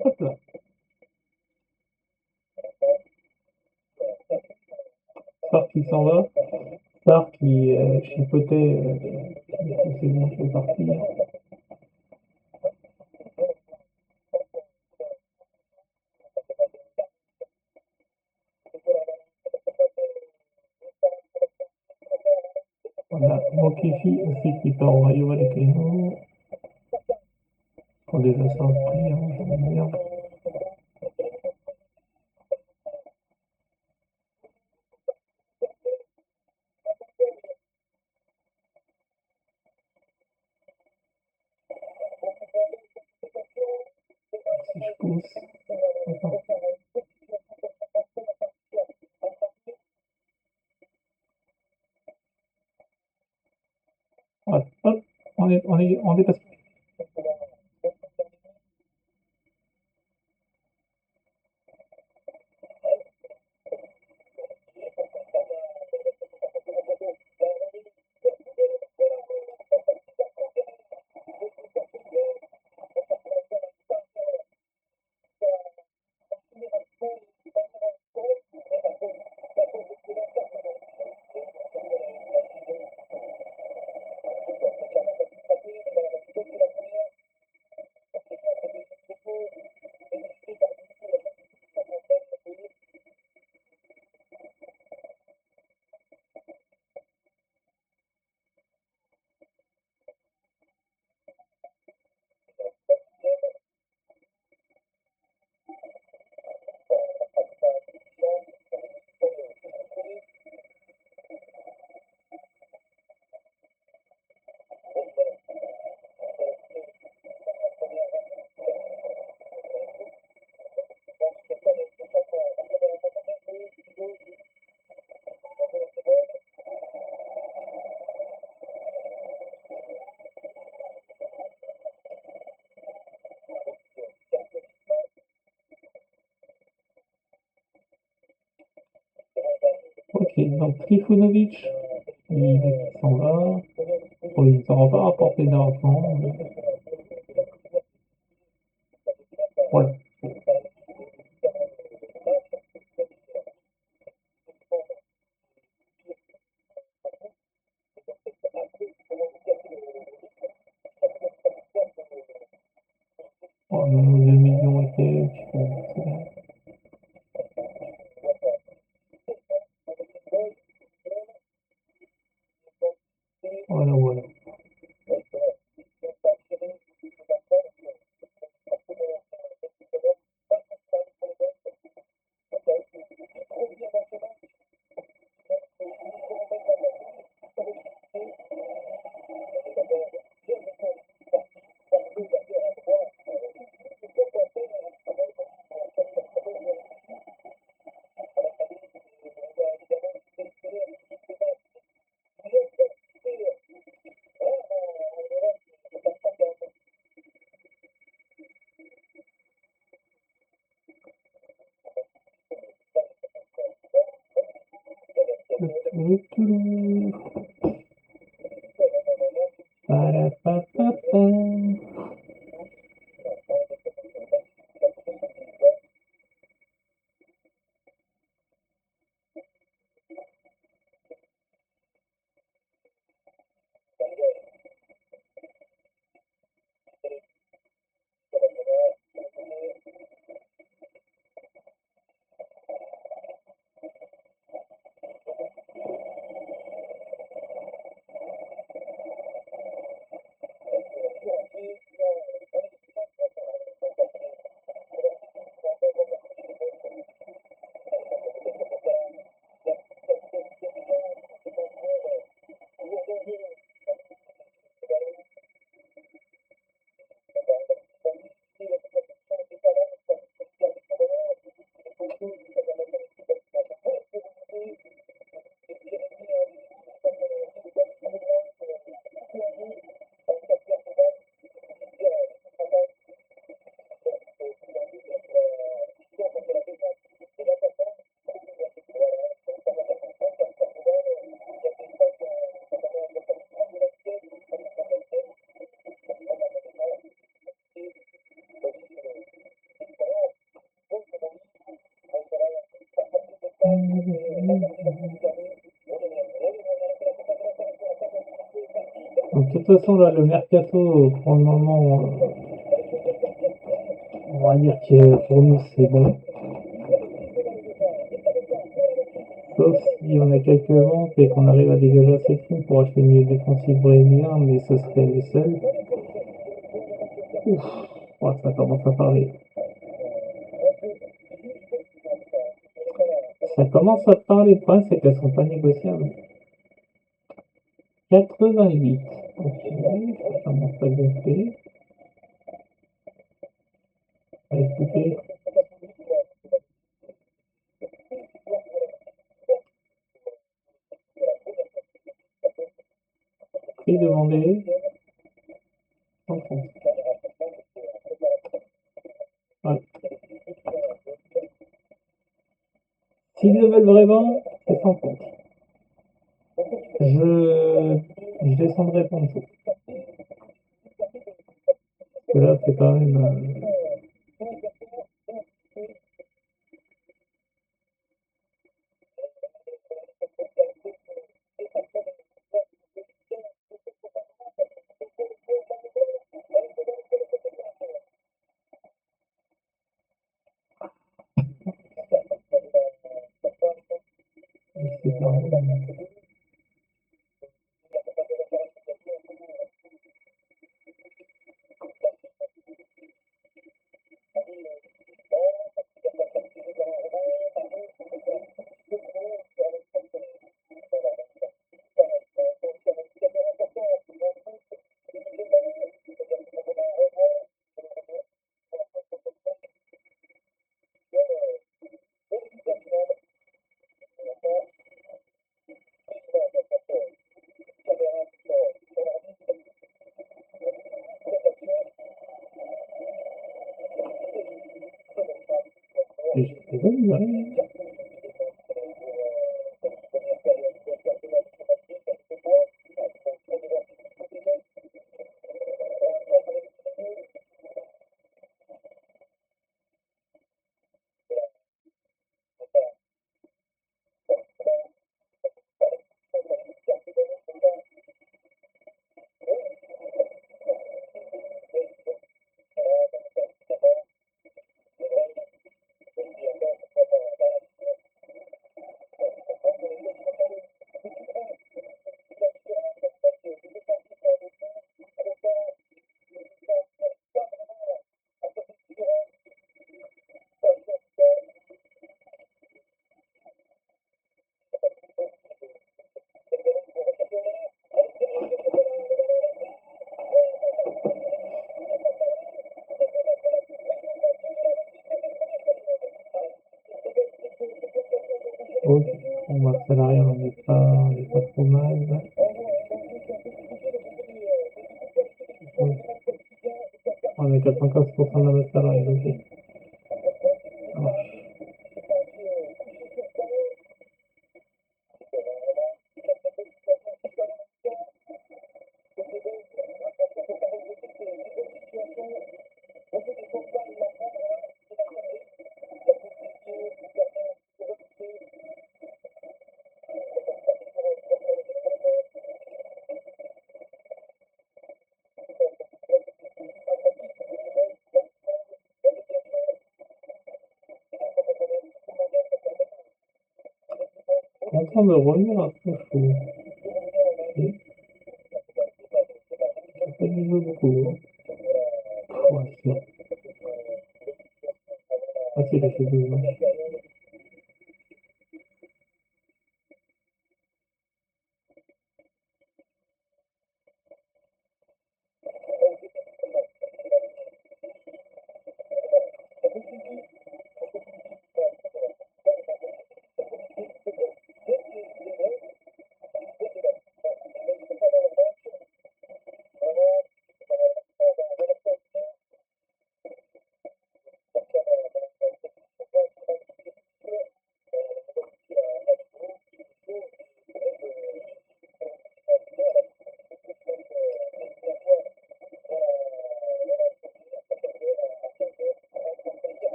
B: hop là. Sarr qui s'en va. Sarr qui chipotait. C'est bon, je vais partir. On a Mokifi aussi qui part au Rayo Vallecano. Pour des assorts de prix, hein, j'en ai merde. Si je pousse. Attends. Hop, hop, on dépasse. Ok, donc Trifunovic, il s'en va. Bon, il n'aura pas rapporté d'argent. Voilà. Oh, 2 millions et quelques. C'est bien. Voilà, voilà. Parapapapa. Donc, de toute façon, là, le mercato, pour le moment, on va dire que pour nous, c'est bon. Sauf si on a quelques ventes et qu'on arrive à dégager assez de fonds pour acheter le milieu défensif brésilien, mais ce serait le seul. Ouf, ouais, ça commence à parler. Ça commence à parler, le problème, c'est qu'elles sont pas négociables. 88. Ok, ça commence à gonfler. Bah, écoutez, prix demandé, 130. Ouais. S'ils le veulent vraiment, c'est 130. Je descendrai pas en dessous. Parce que là, c'est quand même. C'est quand même. Je sais pas, On va salarié, on est pas trop mal. On est 95% de la masse salariale, ok. Ça marche. En train de revenir un peu chaud. Ok. Ça fait du jeu beaucoup. Ouais, c'est bon. Ah, si, il a fait 2 matchs.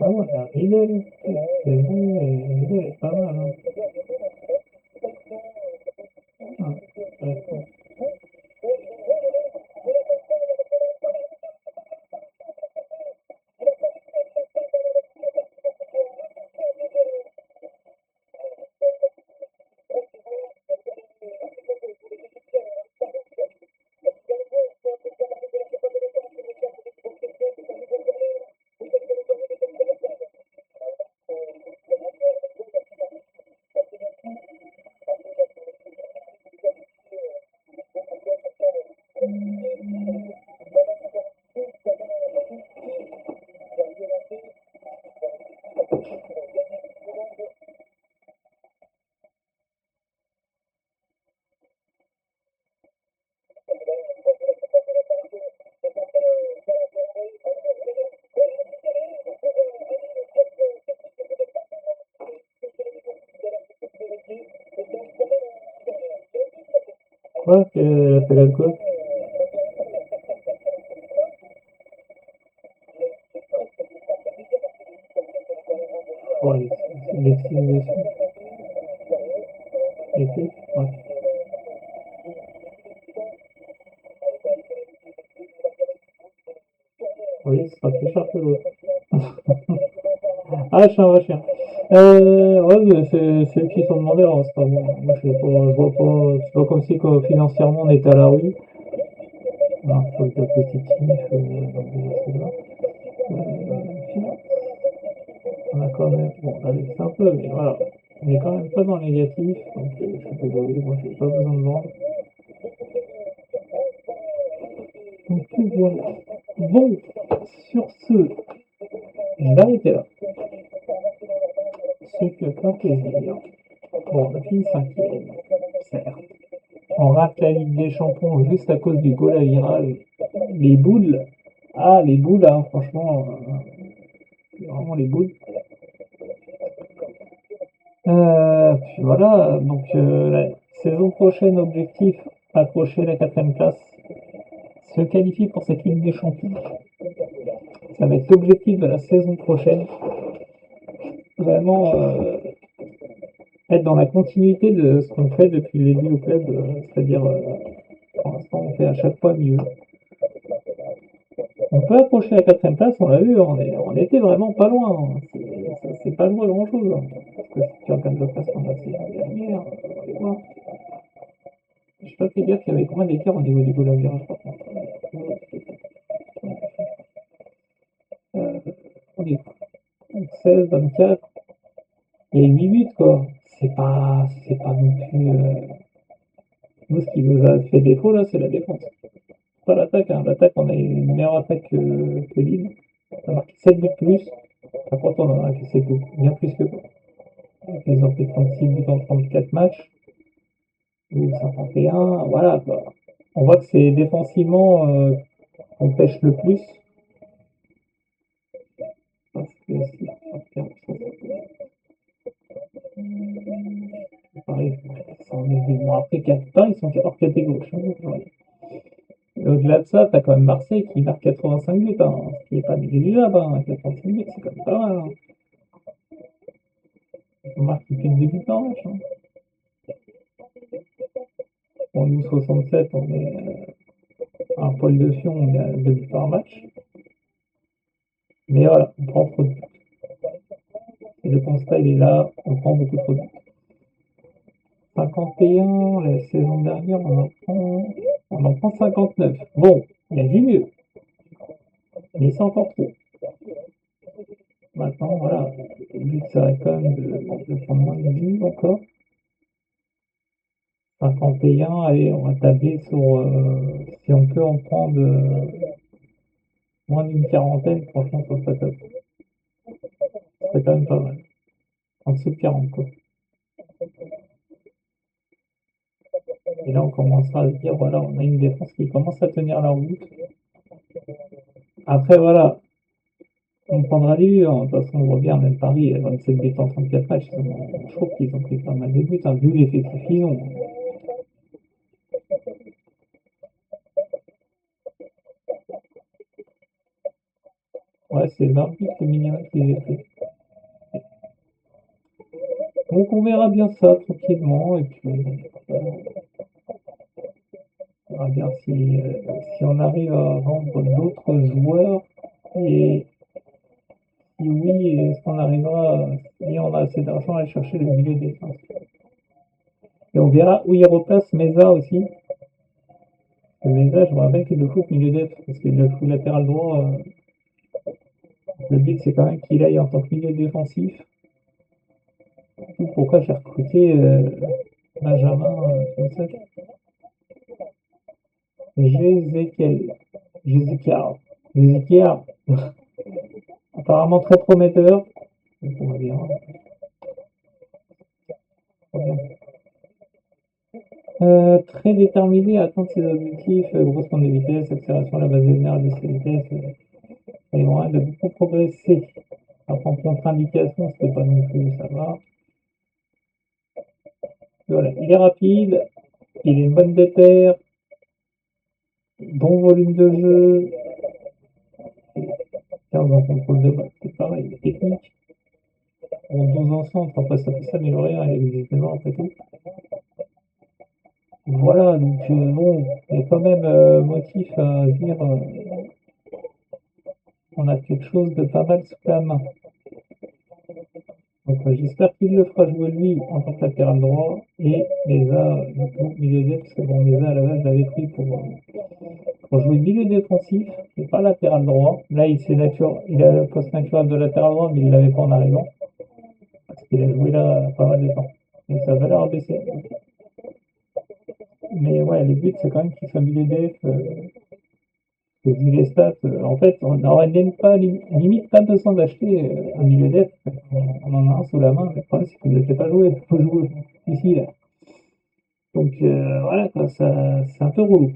B: Ah ouais, la Riddle, c'est vrai, Riddle est pas mal, hein. Ah, ouais. Quoi? Elle a fait l'alcool? Ouais, les signes dessus. Et puis, ouais. Oui, ce sera plus cher que l'autre. Ah, je suis un vrai chien. Ouais, mais c'est eux qui sont demandeurs, hein, c'est pas moi. Moi, je vois pas, c'est pas comme si, quoi, financièrement, on était à la rue. Alors, faut être positif, donc déjà, c'est là. Finance, on a quand même, bon, on a laissé un peu, mais voilà. On est quand même pas dans le négatif, donc je suis désolé, moi, j'ai pas besoin de vendre. Donc, voilà. Bon, sur ce, je vais arrêter là. Ce que fait plaisir. Bon, on a fini cinquième, certes. On rate la Ligue des Champions juste à cause du goal à virage. Les boules. Ah, les boules, hein, franchement, vraiment les boules. Puis voilà, donc la saison prochaine, objectif, accrocher la 4e place, se qualifier pour cette Ligue des Champions. Ça va être l'objectif de la saison prochaine. Vraiment être dans la continuité de ce qu'on fait depuis le début au club, c'est-à-dire pour l'instant on fait à chaque fois mieux. On peut approcher la 4e place, on l'a vu, on était vraiment pas loin, hein. C'est pas loin grand chose, hein. Parce que si tu regardes le classement de la saison dernière, on va aller voir. Je pas fait gaffe qu'il y avait combien d'écart au niveau du goal à virage par contre. Euh, on est 16, 24, il y a 8 buts quoi. C'est pas non plus. Nous, ce qui nous a fait défaut là, c'est la défense. Pas l'attaque, hein. L'attaque, on a une meilleure attaque que Lille. On a marqué 7 buts plus. Par contre, on en a encaissé bien plus que toi. Ils ont fait 36 buts en 34 matchs, ou 51, voilà quoi. On voit que c'est défensivement qu'on pêche le plus. Parce que si pareil, bon, après 4 temps, ils sont hors catégorie. Et au-delà de ça, t'as quand même Marseille qui marque 85 buts, hein, ce qui n'est pas négligeable. Hein, 85 buts, c'est quand même pas mal. Hein. On marque plus de 2 buts par match. Hein. Bon, nous, 67, on est un poil de fion, on est à 2 buts par match. Mais voilà, on prend trop de buts. Et le constat, il est là, on prend beaucoup trop de buts. 51, la saison dernière, on en prend 59. Bon, il y a du mieux, mais c'est encore trop. Maintenant, voilà, le but serait quand même de prendre moins de buts encore. 51, allez, on va tabler sur, si on peut en prendre moins d'une quarantaine, franchement, ça serait top. Ça serait quand même pas mal. En dessous de 40, quoi. Et là, on commencera à se dire, voilà, on a une défense qui commence à tenir la route. Après, voilà, on prendra les hein. De toute façon, on voit bien, même Paris, 27 buts en 34 matchs. Je trouve qu'ils ont pris pas mal de buts, hein, vu l'effectif qu'ils ont. Ouais, c'est 20 buts le minimum qu'ils aient pris. Donc, on verra bien ça tranquillement. Et puis, on verra bien si on arrive à vendre d'autres joueurs. Et si oui, est-ce qu'on arrivera, si on a assez d'argent, à aller chercher le milieu de défense. Et on verra où il repasse Meza aussi. Le Meza, je me rappelle qu'il le fout milieu def, parce qu'il le fout latéral droit. Le but, c'est quand même qu'il aille en tant que milieu défensif. Pourquoi j'ai recruté Benjamin comme ça Jézéchiel. Apparemment très prometteur. Donc on va dire. Très déterminé à atteindre ses objectifs, grosse pointe de vitesse, accélération à la base générale de ses vitesses, et loin de beaucoup progresser. Après, en contre-indication, c'était pas non plus, ça va. Voilà, il est rapide, il a une bonne déterre, bon volume de jeu, 15 en contrôle de balle, c'est pareil, il est technique. En 12 en centre, après ça peut s'améliorer, hein, il existe des après tout. Voilà, donc bon, il y a quand même motif à dire qu'on a quelque chose de pas mal sous la main. Donc j'espère qu'il le fera jouer lui en tant que latéral droit et Meza du coup milieu def, parce que bon Meza à la base je l'avais pris pour jouer milieu défensif et pas latéral droit. Là il a le poste naturel de latéral droit mais il l'avait pas en arrivant. Parce qu'il a joué là pas mal de temps. Et sa valeur a baissé. Mais ouais, le but c'est quand même qu'il soit milieu def. Vu les stats, en fait, on n'aurait même pas, limite pas besoin d'acheter un milieu def. On en a un sous la main. Le problème, c'est qu'il ne le fait pas jouer. Il faut jouer ici, là. Donc voilà, quoi, ça, c'est un peu relou.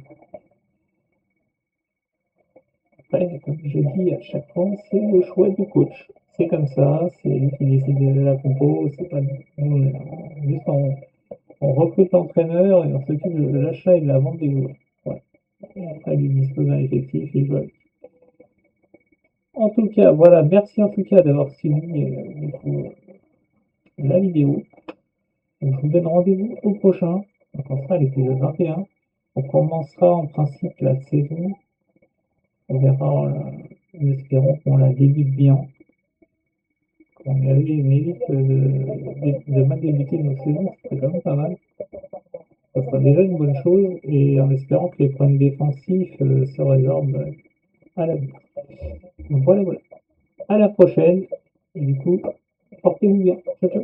B: Après, comme je dis à chaque fois, c'est le choix du coach. C'est comme ça, c'est lui qui décide de la compo. C'est pas nous, juste on recrute l'entraîneur et on s'occupe de l'achat et de la vente des joueurs. Ouais. Et après, il dispose d'un effectif, il joue avec. En tout cas, voilà, merci en tout cas d'avoir suivi du coup, la vidéo. Donc, je vous donne rendez-vous au prochain. Donc, on sera à l'épisode 21. On commencera en principe la saison. On verra, en espérant qu'on la débute bien. Qu'on évite de mal débuter nos saisons, c'est quand même pas mal. Ça sera déjà une bonne chose et en espérant que les problèmes défensifs se résorbent à l'avenir. Donc voilà, voilà. À la prochaine. Et du coup, portez-vous bien. Ciao, ciao.